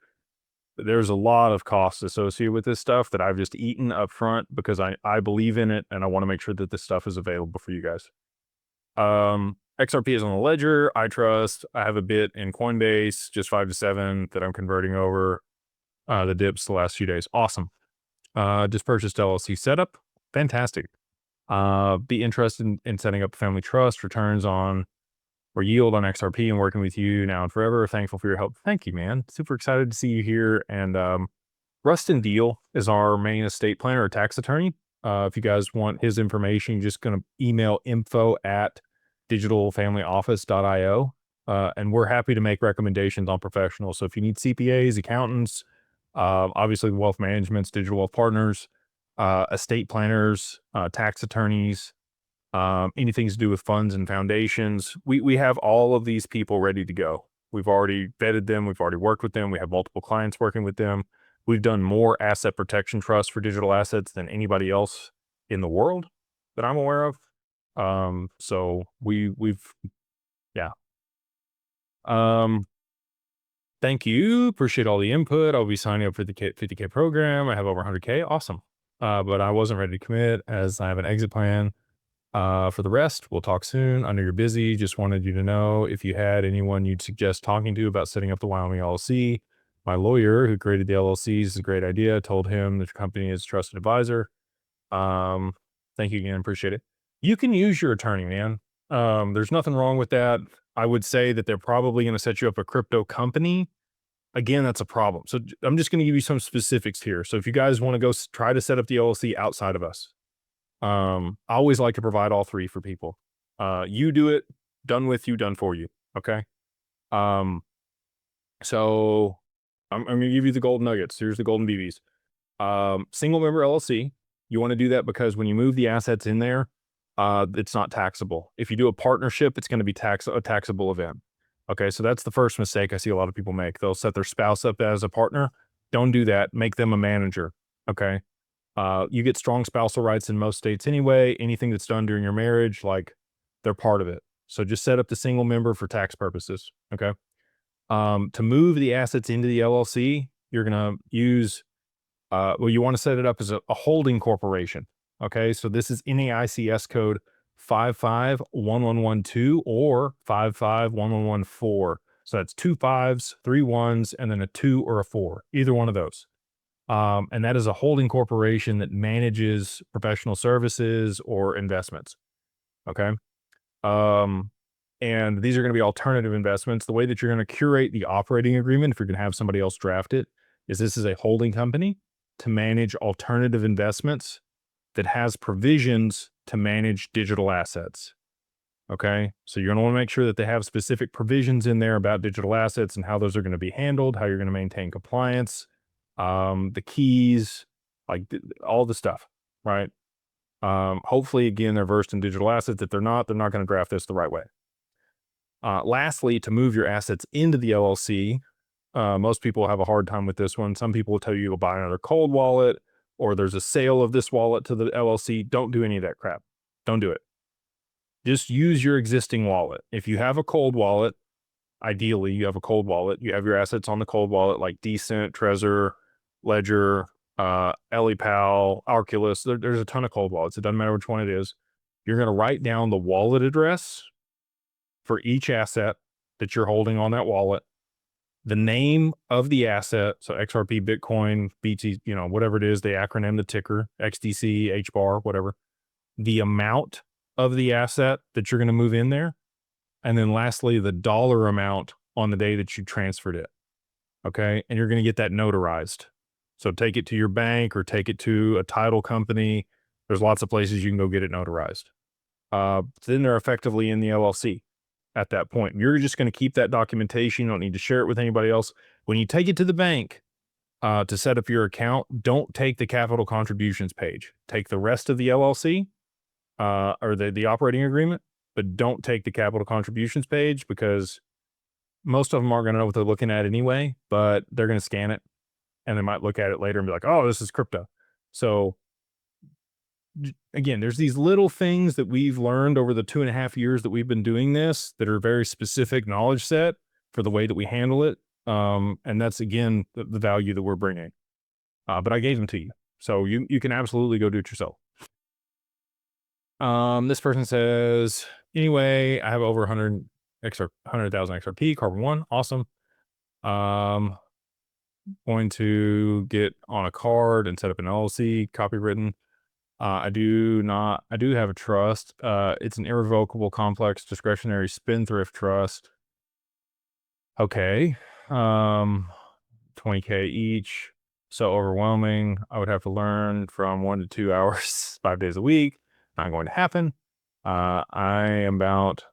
there's a lot of costs associated with this stuff that I've just eaten up front because I believe in it and I want to make sure that this stuff is available for you guys. XRP is on the ledger. I trust. I have a bit in Coinbase, just 5 to 7 that I'm converting over. The dips the last few days. Awesome. Just purchased LLC setup. Fantastic. Be interested in setting up a family trust, returns on or yield on XRP, and working with you now and forever. Thankful for your help. Thank you, man. Super excited to see you here. And Rustin Deal is our main estate planner or tax attorney. If you guys want his information, you're just going to email info@digitalfamilyoffice.io. And we're happy to make recommendations on professionals. So if you need CPAs, accountants, obviously wealth managements, digital wealth partners, estate planners, tax attorneys, anything to do with funds and foundations, we have all of these people ready to go. We've already vetted them. We've already worked with them. We have multiple clients working with them. We've done more asset protection trusts for digital assets than anybody else in the world that I'm aware of. So yeah. Thank you. Appreciate all the input. I'll be signing up for the 50K program. I have over 100K. Awesome. But I wasn't ready to commit as I have an exit plan. For the rest, we'll talk soon. I know you're busy. Just wanted you to know if you had anyone you'd suggest talking to about setting up the Wyoming LLC. My lawyer who created the LLCs is a great idea. Told him the company is a trusted advisor. Thank you again. Appreciate it. You can use your attorney, man. There's nothing wrong with that. I would say that they're probably going to set you up a crypto company. Again, that's a problem. So I'm just going to give you some specifics here. So if you guys want to go try to set up the LLC outside of us, I always like to provide all three for people. You do it, done with you, done for you. Okay. Um, so I'm going to give you the golden nuggets. Here's the golden BBs. Single member LLC. You want to do that because when you move the assets in there, it's not taxable. If you do a partnership, it's going to be a taxable event. Okay, so that's the first mistake I see a lot of people make. They'll set their spouse up as a partner. Don't do that. Make them a manager. Okay. You get strong spousal rights in most states anyway. Anything that's done during your marriage, like they're part of it. So just set up the single member for tax purposes. Okay. To move the assets into the LLC, you're going to use well, you want to set it up as a holding corporation. Okay. So this is NAICS code 551112 or 551114. So that's 2 5s, 3 1s, and then a 2 or a 4, either one of those. And that is a holding corporation that manages professional services or investments. Okay. Um, and these are going to be alternative investments. The way that you're going to curate the operating agreement, if you're going to have somebody else draft it, is this is a holding company to manage alternative investments that has provisions to manage digital assets. Okay. So you're going to want to make sure that they have specific provisions in there about digital assets and how those are going to be handled, how you're going to maintain compliance, the keys, like all the stuff. Right. Hopefully, again, they're versed in digital assets. If they're not going to draft this the right way. Lastly, to move your assets into the LLC, most people have a hard time with this one. Some people will tell you to buy another cold wallet or there's a sale of this wallet to the LLC. Don't do any of that crap. Don't do it. Just use your existing wallet. If you have a cold wallet, ideally you have a cold wallet, you have your assets on the cold wallet like Decent, Trezor, Ledger, EliPal, Arculus. There's a ton of cold wallets. It doesn't matter which one it is. You're going to write down the wallet address for each asset that you're holding on that wallet, the name of the asset. So XRP, Bitcoin, BT, whatever it is, they acronym the ticker, XDC, HBAR, whatever, the amount of the asset that you're going to move in there. And then lastly, the dollar amount on the day that you transferred it. Okay. And you're going to get that notarized. So take it to your bank or take it to a title company. There's lots of places you can go get it notarized. Then they're effectively in the LLC at that point. You're just going to keep that documentation. You don't need to share it with anybody else. When you take it to the bank to set up your account, don't take the capital contributions page. Take the rest of the LLC or the operating agreement, but don't take the capital contributions page because most of them aren't going to know what they're looking at anyway, but they're going to scan it and they might look at it later and be like, oh, this is crypto. So again, there's these little things that we've learned over the 2.5 years that we've been doing this that are very specific knowledge set for the way that we handle it. And that's, again, the value that we're bringing. But I gave them to you. So you can absolutely go do it yourself. This person says, anyway, I have over 100,000 XRP, Carbon One. Awesome. Going to get on a card and set up an LLC, copywritten. I do have a trust. It's an irrevocable, complex, discretionary spendthrift trust. Okay. 20K each. So overwhelming. I would have to learn from 1 to 2 hours, 5 days a week. Not going to happen. I am about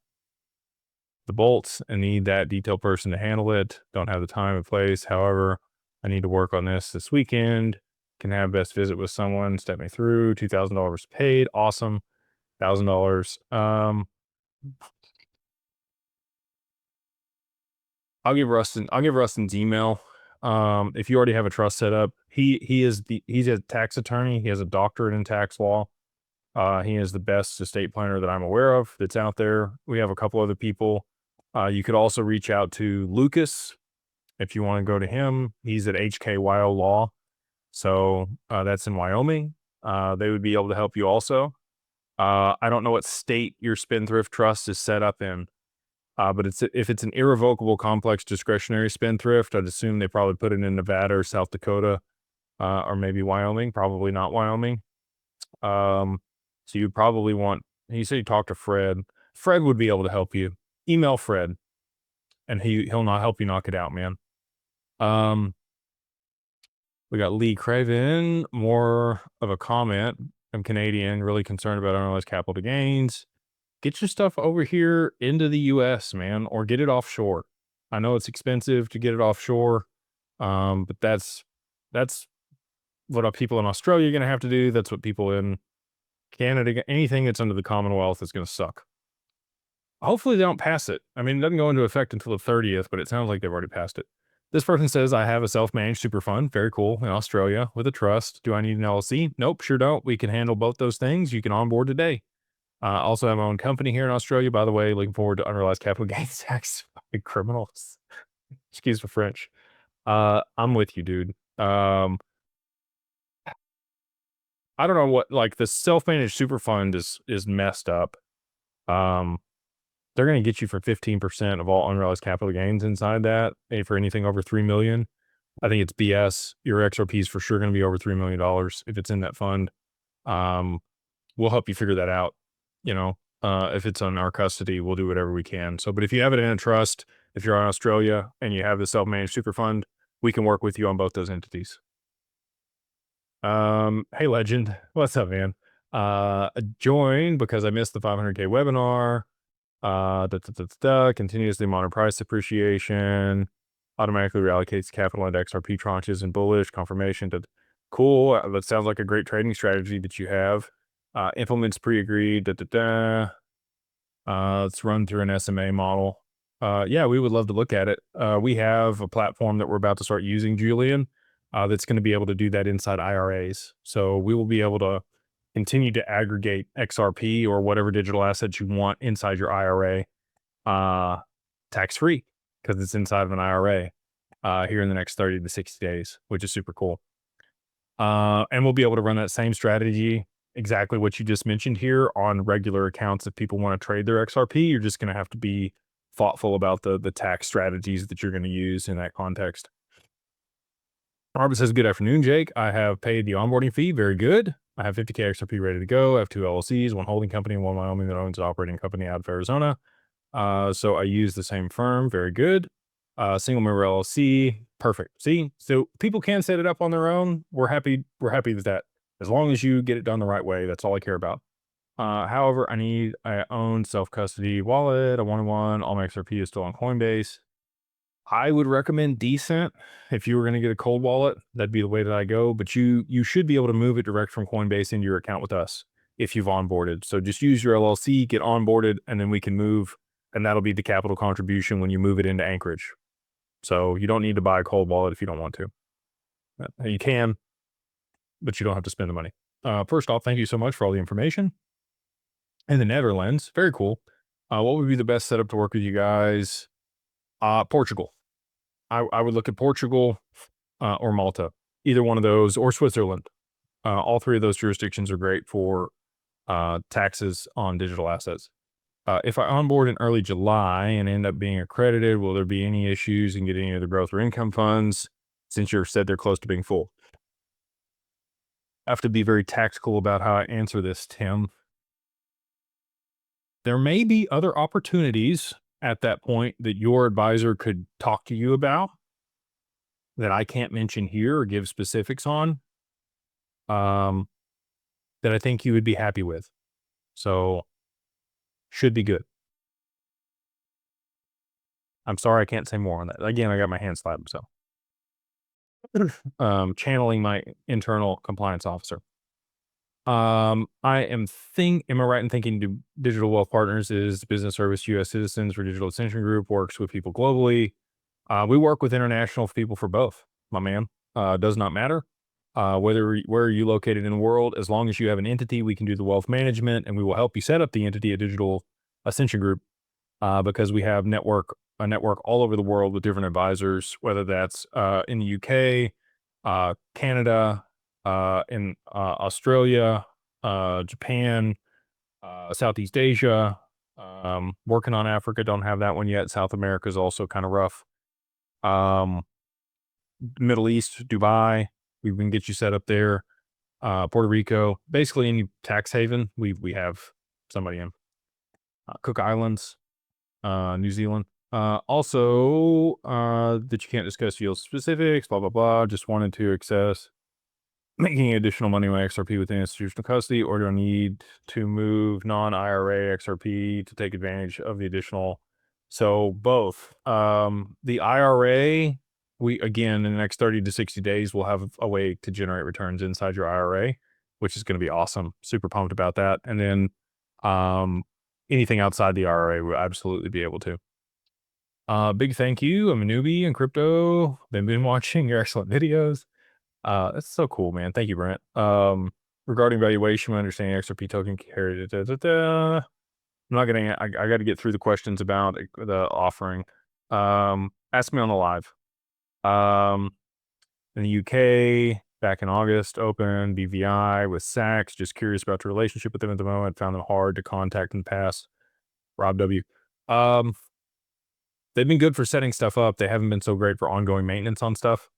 the bolts and need that detailed person to handle it. Don't have the time and place. However, I need to work on this weekend. Can have best visit with someone, step me through. $2,000 paid. Awesome. $1,000. I'll give Rustin's email. If you already have a trust set up, he's a tax attorney. He has a doctorate in tax law. He is the best estate planner that I'm aware of that's out there. We have a couple other people. You could also reach out to Lucas if you want to go to him. He's at HKYO Law. So that's in Wyoming. They would be able to help you also. I don't know what state your spendthrift trust is set up in, but if it's an irrevocable, complex, discretionary spendthrift, I'd assume they probably put it in Nevada or South Dakota, or maybe Wyoming. Probably not Wyoming. So you probably want He said he talked to Fred. Fred would be able to help you. Email Fred, and he'll not help you knock it out, man. We got Lee Craven, more of a comment. I'm Canadian, really concerned about unrealized capital gains. Get your stuff over here into the US, man, or get it offshore. I know it's expensive to get it offshore, but that's what people in Australia are going to have to do. That's what people in Canada, anything that's under the Commonwealth is going to suck. Hopefully they don't pass it. I mean, it doesn't go into effect until the 30th, but it sounds like they've already passed it. This person says, I have a self-managed super fund. Very cool. In Australia with a trust. Do I need an LLC? Nope, sure don't. We can handle both those things. You can onboard today. Also have my own company here in Australia, by the way. Looking forward to unrealized capital gains tax. Fucking criminals. Excuse the French. I'm with you, dude. I don't know what, like, the self-managed super fund is messed up. They're going to get you for 15% of all unrealized capital gains inside that, for anything over 3 million. I think it's BS. Your XRP is for sure going to be over $3 million if it's in that fund. We'll help you figure that out. If it's on our custody, we'll do whatever we can. So, but if you have it in a trust, if you're in Australia and you have the self-managed super fund, we can work with you on both those entities. Hey legend, what's up, man? Join because I missed the 500K webinar. Continuously monitor price appreciation, automatically reallocates capital into XRP tranches and bullish confirmation. Cool. That sounds like a great trading strategy that you have. Implements pre-agreed. Let's run through an SMA model. Yeah, we would love to look at it. We have a platform that we're about to start using, Julian, that's going to be able to do that inside IRAs. So we will be able to continue to aggregate XRP or whatever digital assets you want inside your IRA, tax-free, because it's inside of an IRA here in the next 30 to 60 days, which is super cool. And we'll be able to run that same strategy, exactly what you just mentioned here, on regular accounts. If people want to trade their XRP, you're just going to have to be thoughtful about the tax strategies that you're going to use in that context. Robert says, good afternoon, Jake. I have paid the onboarding fee. Very good. I have 50K XRP ready to go. I have 2 LLCs, one holding company and one Wyoming that owns an operating company out of Arizona. So I use the same firm. Very good. Single member LLC. Perfect. See, so people can set it up on their own. We're happy with that. As long as you get it done the right way, that's all I care about. However, I own self-custody wallet, a one-on-one. All my XRP is still on Coinbase. I would recommend Decent. If you were going to get a cold wallet, that'd be the way that I go. But you should be able to move it direct from Coinbase into your account with us if you've onboarded. So just use your LLC, get onboarded, and then we can move, and that'll be the capital contribution when you move it into Anchorage. So you don't need to buy a cold wallet if you don't want to. You can, but you don't have to spend the money. First off, thank you so much for all the information. In the Netherlands, very cool. What would be the best setup to work with you guys? Portugal. I would look at Portugal or Malta, either one of those, or Switzerland. All three of those jurisdictions are great for taxes on digital assets. If I onboard in early July and end up being accredited, will there be any issues in getting any of the growth or income funds since you said they're close to being full? I have to be very tactical about how I answer this, Tim. There may be other opportunities at that point that your advisor could talk to you about that I can't mention here or give specifics on, that I think you would be happy with. So should be good. I'm sorry I can't say more on that. Again, I got my hand slapped, so. Channeling my internal compliance officer. Am I right in thinking Digital Wealth Partners is business service U.S. citizens for Digital Ascension Group, works with people globally? We work with international people for both, my man. Does not matter where are you located in the world. As long as you have an entity, we can do the wealth management, and we will help you set up the entity at Digital Ascension Group, because we have a network all over the world with different advisors, whether that's in the UK, Canada, in Australia, Japan, Southeast Asia, working on Africa. Don't have that one yet. South America is also kind of rough. Middle East, Dubai, we can get you set up there. Puerto Rico, basically any tax haven, we have somebody in Cook Islands, New Zealand. Also, that you can't discuss deal specifics, blah, blah, blah. Just wanted to access making additional money with XRP within institutional custody, or do I need to move non-IRA XRP to take advantage of the additional? So both. The IRA, we, again, in the next 30 to 60 days, we'll have a way to generate returns inside your IRA, which is going to be awesome. Super pumped about that. And then anything outside the IRA, we'll absolutely be able to. Big thank you. I'm a newbie in crypto. Been watching your excellent videos. That's so cool, man. Thank you, Brent. Regarding valuation, my understanding XRP token carry. I'm not getting. I got to get through the questions about the offering. Ask me on the live. In the UK, back in August, open BVI with Saks. Just curious about the relationship with them at the moment. Found them hard to contact in the past. Rob W. They've been good for setting stuff up. They haven't been so great for ongoing maintenance on stuff.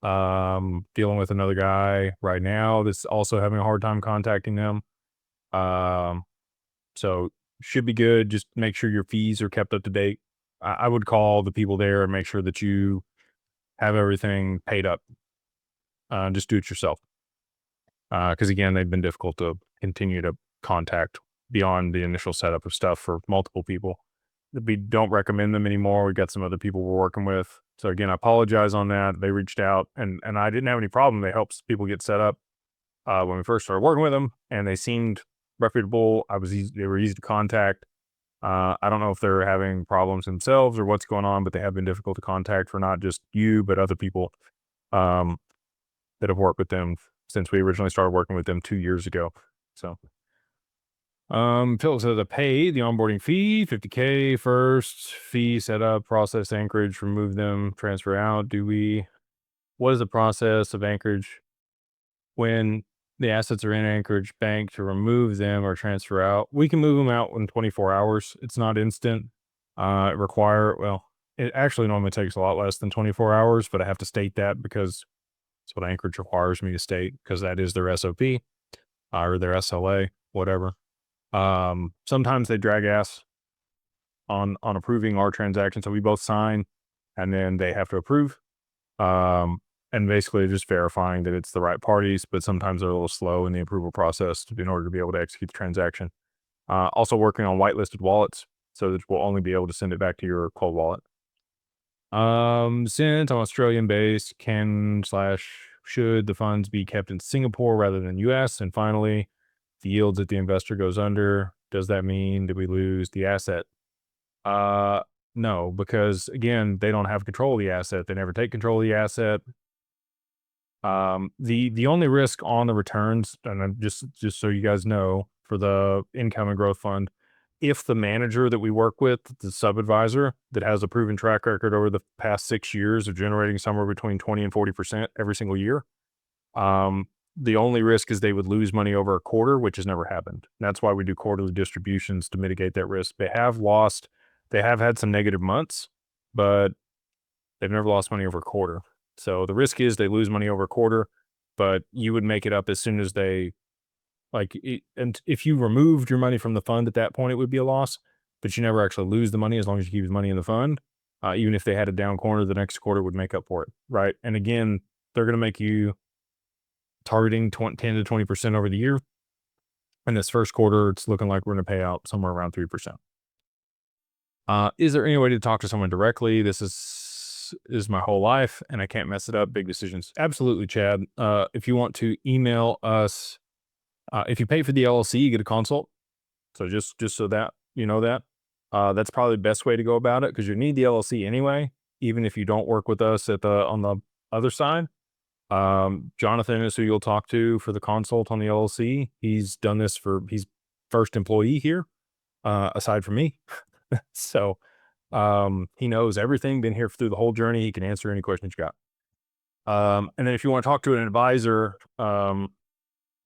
Dealing with another guy right now that's also having a hard time contacting them. So should be good. Just make sure your fees are kept up to date. I would call the people there and make sure that you have everything paid up. Just do it yourself. Because again, they've been difficult to continue to contact beyond the initial setup of stuff for multiple people. We don't recommend them anymore. We've got some other people we're working with. So again, I apologize on that. They reached out and I didn't have any problem. They helped people get set up when we first started working with them, and they seemed reputable. They were easy to contact. I don't know if they're having problems themselves or what's going on, but they have been difficult to contact for not just you, but other people that have worked with them since we originally started working with them 2 years ago. So Phil says to pay the onboarding fee, $50K first, fee setup, process anchorage, remove them, transfer out. What is the process of anchorage when the assets are in Anchorage Bank to remove them or transfer out? We can move them out in 24 hours. It's not instant. It actually normally takes a lot less than 24 hours, but I have to state that because it's what Anchorage requires me to state, because that is their SOP or their SLA, whatever. Sometimes they drag ass on approving our transaction. So we both sign and then they have to approve. And basically just verifying that it's the right parties, but sometimes they're a little slow in the approval process in order to be able to execute the transaction. Also working on whitelisted wallets so that we'll only be able to send it back to your cold wallet. Since I'm Australian based, should the funds be kept in Singapore rather than US? And finally, the yields that the investor goes under, does that mean that we lose the asset? No, because again, they don't have control of the asset. They never take control of the asset. The only risk on the returns, and I'm just so you guys know, for the income and growth fund, if the manager that we work with, the sub-advisor that has a proven track record over the past 6 years of generating somewhere between 20 and 40% every single year, the only risk is they would lose money over a quarter, which has never happened. And that's why we do quarterly distributions to mitigate that risk. They have had some negative months, but they've never lost money over a quarter. So the risk is they lose money over a quarter, but you would make it up as soon as and if you removed your money from the fund at that point, it would be a loss, but you never actually lose the money as long as you keep the money in the fund. Even if they had a down quarter, the next quarter would make up for it, right? And again, they're going to make you targeting 10 to 20% over the year. And this first quarter, it's looking like we're going to pay out somewhere around 3%. Is there any way to talk to someone directly? This is my whole life and I can't mess it up. Big decisions. Absolutely, Chad. If you want to email us, if you pay for the LLC, you get a consult. So just so that you know that's probably the best way to go about it, because you need the LLC anyway, even if you don't work with us on the other side. Jonathan is who you'll talk to for the consult on the LLC. He's done this he's first employee here, aside from me. So, he knows everything, been here through the whole journey. He can answer any questions you got. And then if you want to talk to an advisor,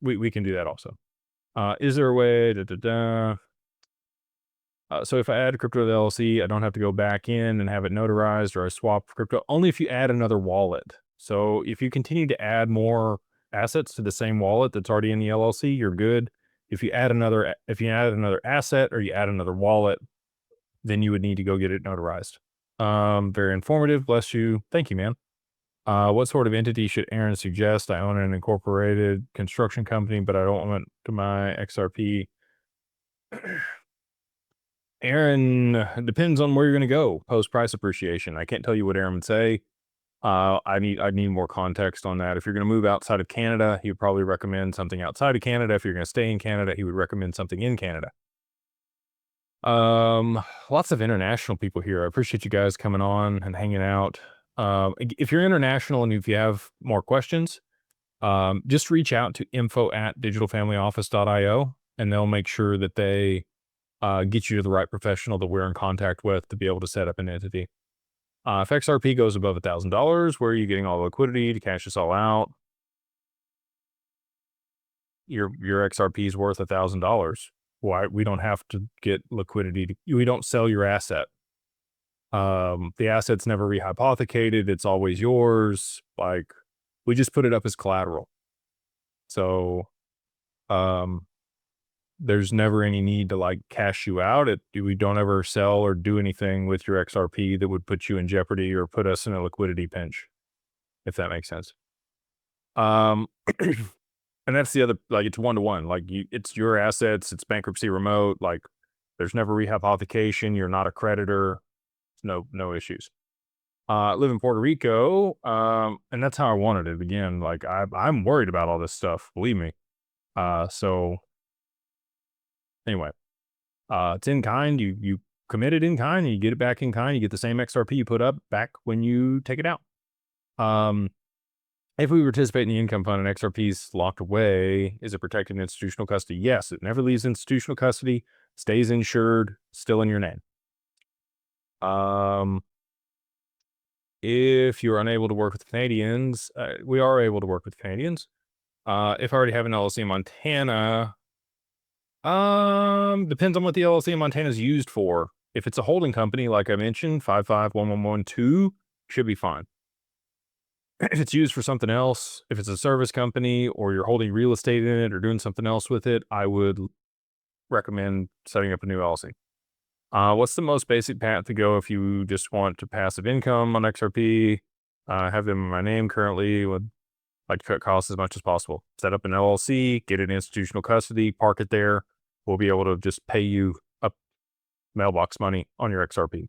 we can do that also. Is there a way so if I add crypto to the LLC, I don't have to go back in and have it notarized, or I swap crypto only if you add another wallet. So if you continue to add more assets to the same wallet that's already in the LLC, you're good. If you add another asset or you add another wallet, then you would need to go get it notarized. Very informative. Bless you. Thank you, man. What sort of entity should Aaron suggest? I own an incorporated construction company, but I don't want to my XRP. Aaron, depends on where you're going to go post price appreciation. I can't tell you what Aaron would say. I need more context on that. If you're going to move outside of Canada, he would probably recommend something outside of Canada. If you're going to stay in Canada, he would recommend something in Canada. Lots of international people here. I appreciate you guys coming on and hanging out. If you're international and if you have more questions, just reach out to info@digitalfamilyoffice.io and they'll make sure that they get you to the right professional that we're in contact with to be able to set up an entity. If XRP goes above $1,000, where are you getting all the liquidity to cash this all out? Your XRP is worth $1,000. Why? We don't have to get liquidity. We don't sell your asset. The asset's never rehypothecated. It's always yours. Like, we just put it up as collateral. So, there's never any need to like cash you out. We don't ever sell or do anything with your XRP that would put you in jeopardy or put us in a liquidity pinch, if that makes sense. And that's the other, like, it's 1-to-1, like it's your assets, it's bankruptcy remote. Like, there's never rehypothecation. You're not a creditor. No issues. Live in Puerto Rico. And that's how I wanted it again. Like, I'm worried about all this stuff, believe me. So anyway, it's in kind. You commit it in kind, and you get it back in kind. You get the same XRP you put up back when you take it out. If we participate in the income fund and XRP is locked away, is it protected in institutional custody? Yes, it never leaves institutional custody, stays insured, still in your name. If you're unable to work with Canadians, we are able to work with Canadians. If I already have an LLC in Montana, depends on what the LLC in Montana is used for. If it's a holding company, like I mentioned, 551112, should be fine. If it's used for something else, if it's a service company or you're holding real estate in it or doing something else with it, I would recommend setting up a new LLC. What's the most basic path to go if you just want to passive income on XRP? Have them in my name currently. Would like to cut costs as much as possible. Set up an LLC, get it in institutional custody, park it there. We'll be able to just pay you up mailbox money on your XRP in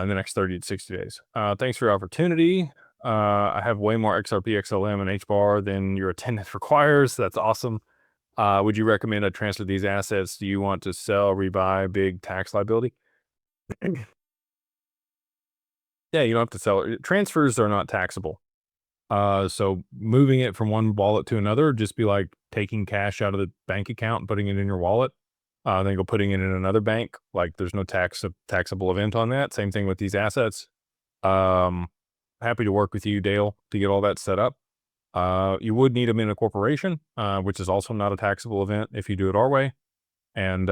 the next 30 to 60 days. Thanks for your opportunity. I have way more XRP, XLM, and HBAR than your attendance requires. That's awesome. Would you recommend I transfer these assets? Do you want to sell, rebuy, big tax liability? Yeah, you don't have to sell it. Transfers are not taxable. So moving it from one wallet to another, just be like taking cash out of the bank account and putting it in your wallet. Then go putting it in another bank. Like, there's no taxable event on that. Same thing with these assets. Happy to work with you, Dale, to get all that set up. You would need them in a corporation, which is also not a taxable event if you do it our way. And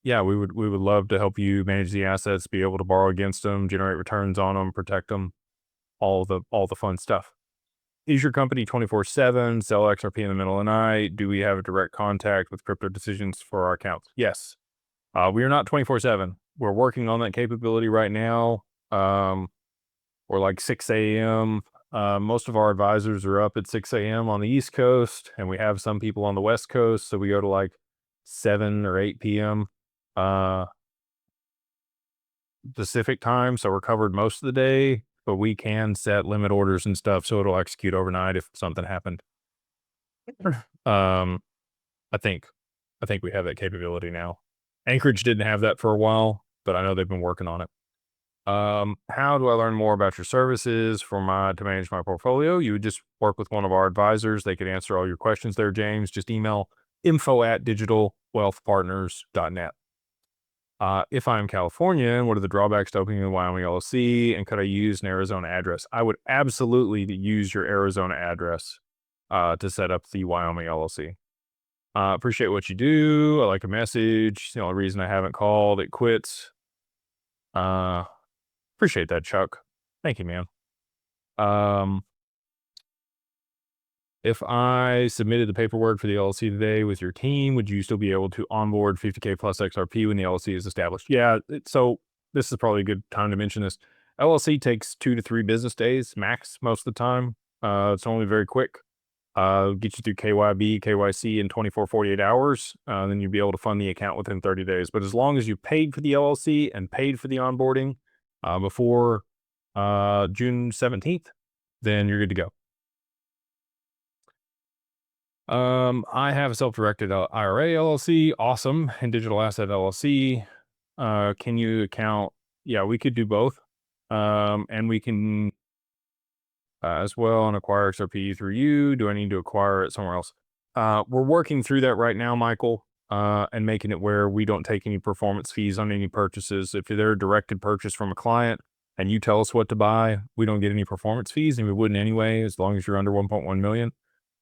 yeah, we would love to help you manage the assets, be able to borrow against them, generate returns on them, protect them, all the fun stuff. Is your company 24/7? Sell XRP in the middle of the night? Do we have a direct contact with crypto decisions for our accounts? Yes. We are not 24/7. We're working on that capability right now. We're like 6 a.m. Most of our advisors are up at 6 a.m. on the East Coast, and we have some people on the West Coast. So we go to like 7 or 8 p.m. Pacific time. So we're covered most of the day, but we can set limit orders and stuff. So it'll execute overnight if something happened. I think we have that capability now. Anchorage didn't have that for a while, but I know they've been working on it. How do I learn more about your services to manage my portfolio? You would just work with one of our advisors. They could answer all your questions there, James. Just email info@digitalwealthpartners.net. If I'm California, what are the drawbacks to opening a Wyoming LLC? And could I use an Arizona address? I would absolutely use your Arizona address to set up the Wyoming LLC. Appreciate what you do. I like a message. The only reason I haven't called, it quits. Appreciate that, Chuck. Thank you, man. If I submitted the paperwork for the LLC today with your team, would you still be able to onboard 50K plus XRP when the LLC is established? Yeah. So this is probably a good time to mention this. LLC takes 2 to 3 business days max most of the time. It's only very quick. Get you through KYB, KYC in 24, 48 hours. Then you'll be able to fund the account within 30 days. But as long as you paid for the LLC and paid for the onboarding before June 17th, then you're good to go. I have a self-directed IRA LLC, awesome, and digital asset LLC. Can you account? Yeah, we could do both. And we can as well and acquire XRP through you. Do I need to acquire it somewhere else? We're working through that right now, Michael, and making it where we don't take any performance fees on any purchases. If they're a directed purchase from a client and you tell us what to buy, we don't get any performance fees, and we wouldn't anyway, as long as you're under 1.1 million.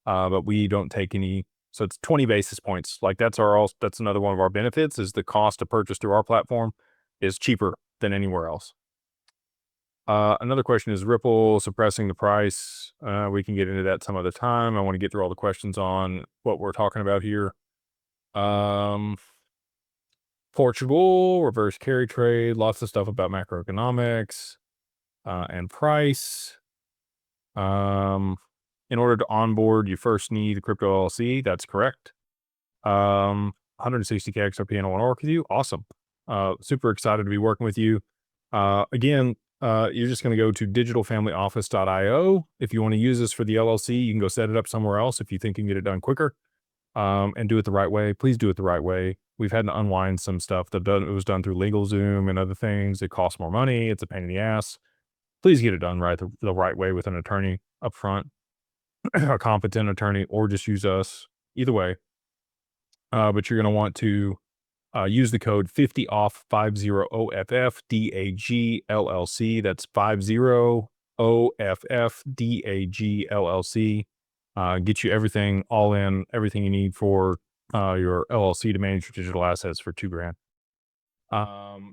But we don't take any. So it's 20 basis points. Like that's another one of our benefits is the cost to purchase through our platform is cheaper than anywhere else. Another question is Ripple suppressing the price. We can get into that some other time. I want to get through all the questions on what we're talking about here. Portugal, reverse carry trade, lots of stuff about macroeconomics and price. In order to onboard, you first need a crypto LLC. That's correct. 160K XRP and I want to work with you. Awesome. Super excited to be working with you. Again, you're just going to go to digitalfamilyoffice.io. If you want to use this for the LLC, you can go set it up somewhere else if you think you can get it done quicker. And do it the right way. Please do it the right way. We've had to unwind some stuff it was done through LegalZoom and other things. It costs more money. It's a pain in the ass. Please get it done the right way with an attorney up front, a competent attorney, or just use us. Either way. But you're going to want to use the code 50OFF 50OFF DAG LLC. That's 50OFF DAG LLC. Get you everything all in, everything you need for your LLC to manage your digital assets for $2,000.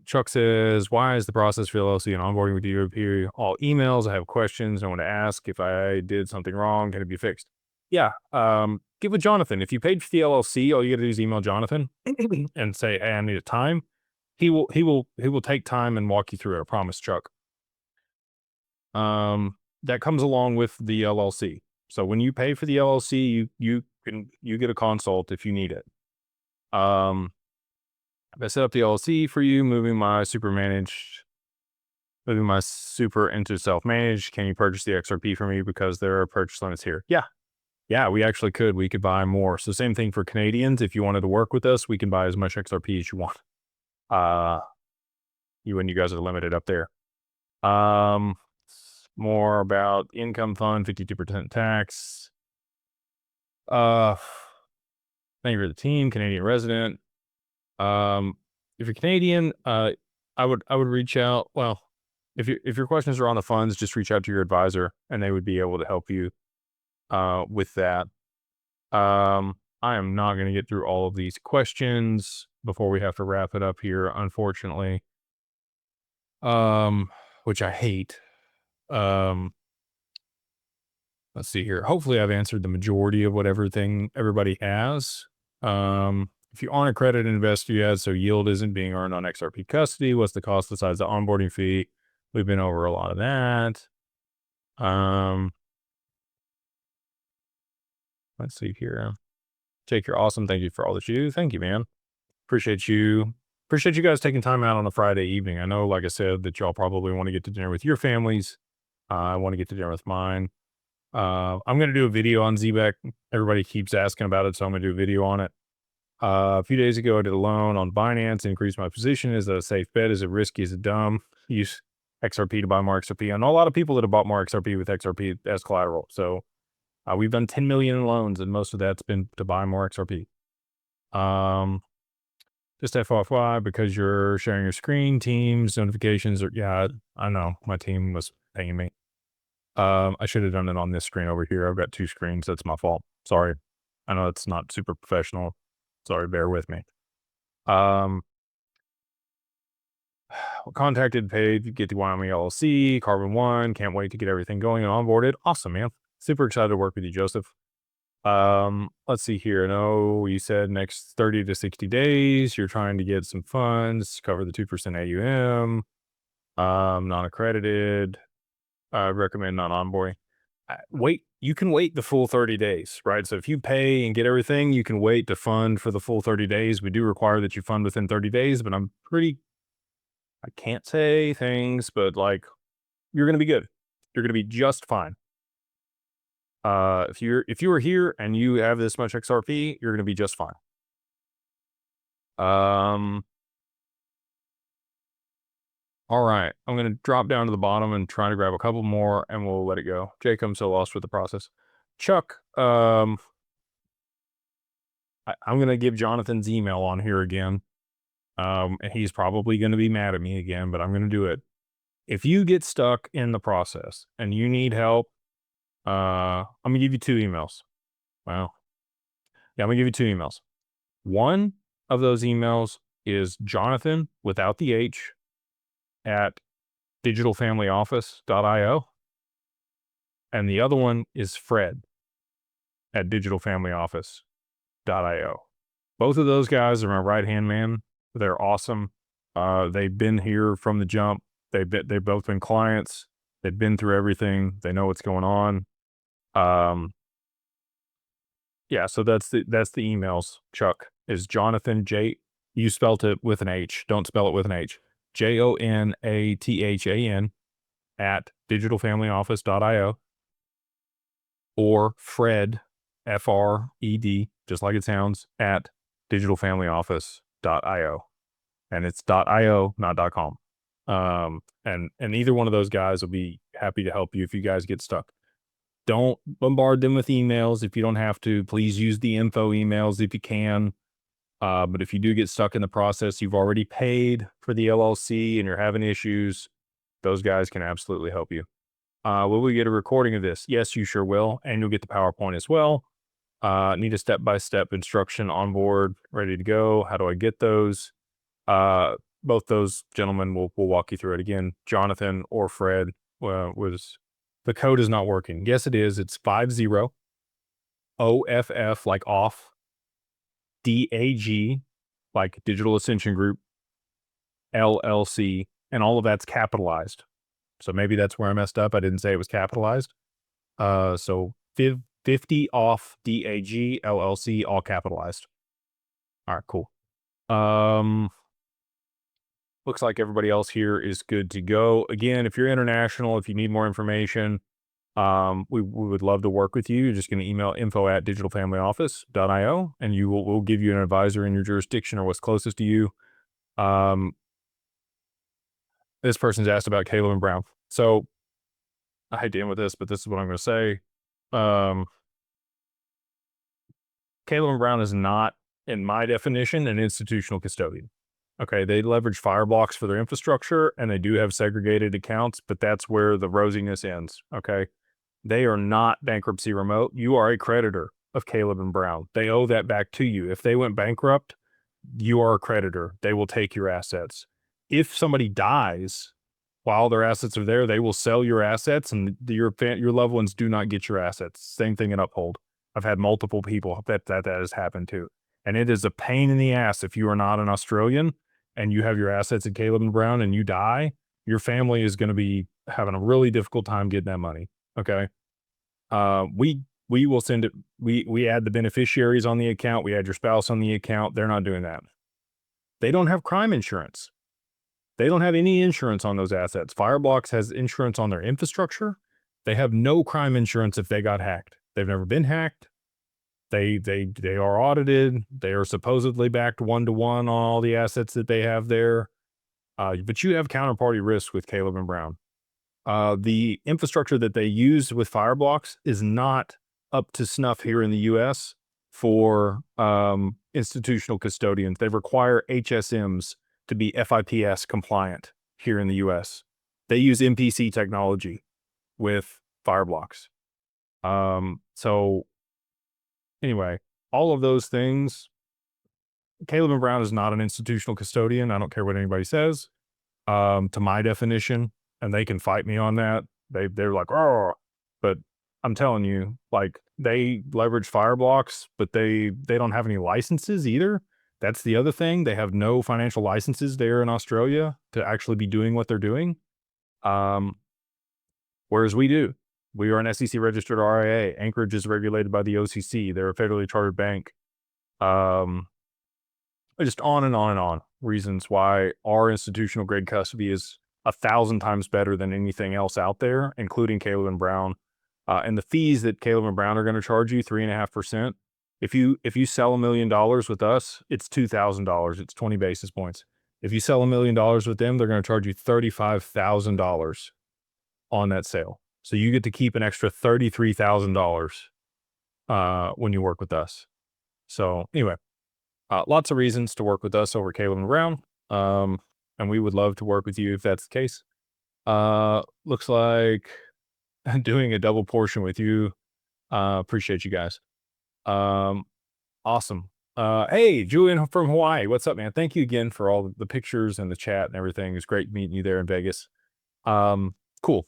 Chuck says, why is the process for LLC and onboarding with you appear all emails? I have questions. I want to ask if I did something wrong. Can it be fixed? Yeah. Get with Jonathan. If you paid for the LLC, all you got to do is email Jonathan and say, hey, I need a time. He will take time and walk you through it. I promise, Chuck. That comes along with the LLC. So when you pay for the LLC, you get a consult if you need it. If I set up the LLC for you, moving my super into self-managed, can you purchase the XRP for me because there are purchase limits here? Yeah, we actually could. We could buy more. So same thing for Canadians. If you wanted to work with us, we can buy as much XRP as you want. You guys are limited up there. More about income fund, 52% tax. Thank you for the team, Canadian resident. If you're Canadian, I would reach out. Well, if your questions are on the funds, just reach out to your advisor and they would be able to help you with that. I am not going to get through all of these questions before we have to wrap it up here, unfortunately. Which I hate. Let's see here. Hopefully I've answered the majority of what everybody has. If you aren't a accredited investor yet, so yield isn't being earned on XRP custody, what's the cost besides the onboarding fee? We've been over a lot of that. Let's see here. Jake, you're awesome. Thank you for all that you do. Thank you, man. Appreciate you guys taking time out on a Friday evening. I know, like I said, that y'all probably want to get to dinner with your families. I want to get to dinner with mine. I'm going to do a video on ZBEC. Everybody keeps asking about it, so I'm going to do a video on it. A few days ago, I did a loan on Binance, increased my position. Is that a safe bet? Is it risky? Is it dumb? Use XRP to buy more XRP. I know a lot of people that have bought more XRP with XRP as collateral. So we've done 10 million in loans, and most of that's been to buy more XRP. Just FYI, because you're sharing your screen, Teams, notifications, yeah, I know my team was paying me. I should have done it on this screen over here. I've got 2 screens. That's my fault. Sorry. I know it's not super professional. Sorry, bear with me. Contacted, paid, get the Wyoming LLC, Carbon One. Can't wait to get everything going and onboarded. Awesome, man. Super excited to work with you, Joseph. Let's see here. No, you said next 30 to 60 days, you're trying to get some funds, cover the 2% AUM, non-accredited, recommend non-onboarding. Wait, you can wait the full 30 days, right? So if you pay and get everything, you can wait to fund for the full 30 days. We do require that you fund within 30 days, but I can't say things, but like, you're going to be good. You're going to be just fine. If you are here and you have this much XRP, you're going to be just fine. All right, I'm going to drop down to the bottom and try to grab a couple more, and we'll let it go. Jake, I'm so lost with the process. Chuck, I'm going to give Jonathan's email on here again. And he's probably going to be mad at me again, but I'm going to do it. If you get stuck in the process and you need help, I'm going to give you 2 emails. Wow. Yeah, I'm going to give you 2 emails. One of those emails is Jonathan without the H at digitalfamilyoffice.io. And the other one is Fred at digitalfamilyoffice.io. Both of those guys are my right-hand man. They're awesome. They've been here from the jump. They've both been clients. They've been through everything. They know what's going on. Yeah, so that's the emails, Chuck, is Jonathan J. You spelt it with an H. Don't spell it with an H. JONATHAN at digitalfamilyoffice.io, or Fred, FRED, just like it sounds, at digitalfamilyoffice.io. And it's .io, not .com. And either one of those guys will be happy to help you if you guys get stuck. Don't bombard them with emails if you don't have to. Please use the info emails if you can. But if you do get stuck in the process, you've already paid for the LLC and you're having issues, those guys can absolutely help you. Will we get a recording of this? Yes, you sure will. And you'll get the PowerPoint as well. Need a step-by-step instruction on board, ready to go. How do I get those? Both those gentlemen will walk you through it again. Jonathan or Fred the code is not working. Yes, it is. It's 50 OFF, like off, DAG, like Digital Ascension Group, LLC, and all of that's capitalized. So maybe that's where I messed up. I didn't say it was capitalized. So 50 off, DAG, LLC, all capitalized. All right, cool. Looks like everybody else here is good to go. Again, if you're international, if you need more information, we would love to work with you. You're just going to email info@digitalfamilyoffice.io, and we'll give you an advisor in your jurisdiction or what's closest to you. This person's asked about Caleb and Brown. So I hate to end with this, but this is what I'm going to say. Caleb and Brown is not, in my definition, an institutional custodian. Okay, they leverage Fireblocks for their infrastructure, and they do have segregated accounts, but that's where the rosiness ends, okay? They are not bankruptcy remote. You are a creditor of Caleb and Brown. They owe that back to you. If they went bankrupt, you are a creditor. They will take your assets. If somebody dies while their assets are there, they will sell your assets, and your loved ones do not get your assets. Same thing in Uphold. I've had multiple people that has happened to. And it is a pain in the ass if you are not an Australian and you have your assets at Caleb and Brown and you die, your family is going to be having a really difficult time getting that money. Okay. We will send it. We add the beneficiaries on the account. We add your spouse on the account. They're not doing that. They don't have crime insurance. They don't have any insurance on those assets. Fireblocks has insurance on their infrastructure. They have no crime insurance if they got hacked. They've never been hacked. They are audited. They are supposedly backed 1-to-1 on all the assets that they have there. But you have counterparty risk with Caleb and Brown. The infrastructure that they use with Fireblocks is not up to snuff here in the US for institutional custodians. They require HSMs to be FIPS compliant here in the US. They use MPC technology with Fireblocks. So anyway, all of those things, Caleb and Brown is not an institutional custodian. I don't care what anybody says, to my definition, and they can fight me on that. They're like, oh, but I'm telling you, like they leverage fire blocks, but they don't have any licenses either. That's the other thing. They have no financial licenses there in Australia to actually be doing what they're doing. Um, Whereas we do. We are an SEC registered RIA. Anchorage is regulated by the OCC. They're a federally chartered bank. Um, just on and on and on. Reasons why our institutional grade custody is 1,000 times better than anything else out there, including Caleb and Brown. And the fees that Caleb and Brown are going to charge you, 3.5%. If you sell $1 million with us, it's $2,000. It's 20 basis points. If you sell $1 million with them, they're going to charge you $35,000 on that sale. So you get to keep an extra $33,000 when you work with us. So anyway, lots of reasons to work with us over Caleb and Brown. And we would love to work with you if that's the case. Looks like doing a double portion with you. Appreciate you guys. Awesome. Hey, Julian from Hawaii. What's up, man? Thank you again for all the pictures and the chat and everything. It's great meeting you there in Vegas. Cool.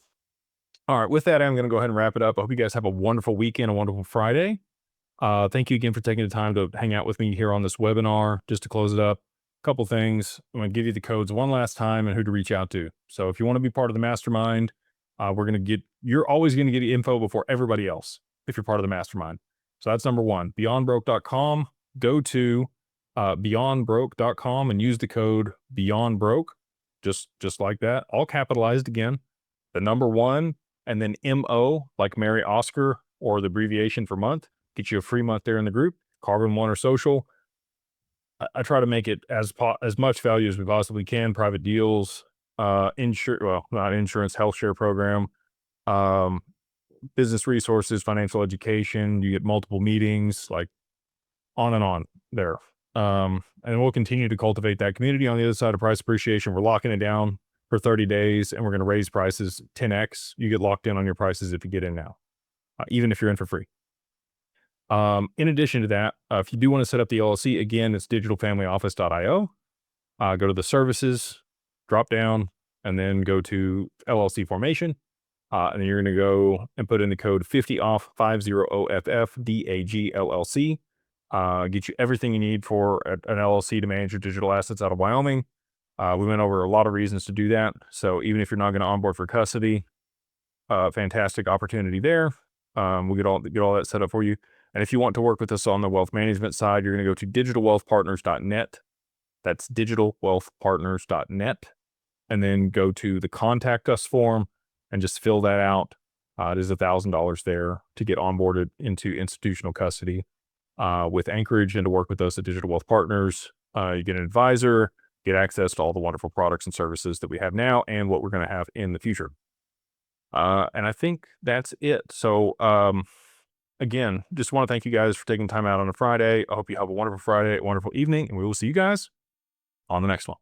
All right. With that, I'm going to go ahead and wrap it up. I hope you guys have a wonderful weekend, a wonderful Friday. Thank you again for taking the time to hang out with me here on this webinar. Just to close it up, a couple things. I'm going to give you the codes one last time and who to reach out to. So if you want to be part of the mastermind, you're always going to get info before everybody else if you're part of the mastermind. So that's number one, beyondbroke.com. Go to beyondbroke.com and use the code beyondbroke, just like that, all capitalized again, the number one, and then MO, like Mary Oscar, or the abbreviation for month. Get you a free month there in the group, Carbon One or Social. I try to make it as much value as we possibly can. Private deals, not insurance, health share program, business resources, financial education. You get multiple meetings, like on and on there. And we'll continue to cultivate that community. On the other side of price appreciation, we're locking it down for 30 days and we're going to raise prices 10x. You get locked in on your prices if you get in now, even if you're in for free. In addition to that, if you do want to set up the LLC, again, it's digitalfamilyoffice.io. Go to the services, drop down, and then go to LLC formation. And then you're going to go and put in the code 50OFF, 50OFF, DAG LLC. Get you everything you need for an LLC to manage your digital assets out of Wyoming. We went over a lot of reasons to do that. So even if you're not going to onboard for custody, fantastic opportunity there. We'll get all that set up for you. And if you want to work with us on the wealth management side, you're going to go to digitalwealthpartners.net. That's digitalwealthpartners.net. And then go to the contact us form and just fill that out. It is $1,000 there to get onboarded into institutional custody with Anchorage and to work with us at Digital Wealth Partners. You get an advisor, get access to all the wonderful products and services that we have now and what we're going to have in the future. And I think that's it. So, again, just want to thank you guys for taking time out on a Friday. I hope you have a wonderful Friday, a wonderful evening, and we will see you guys on the next one.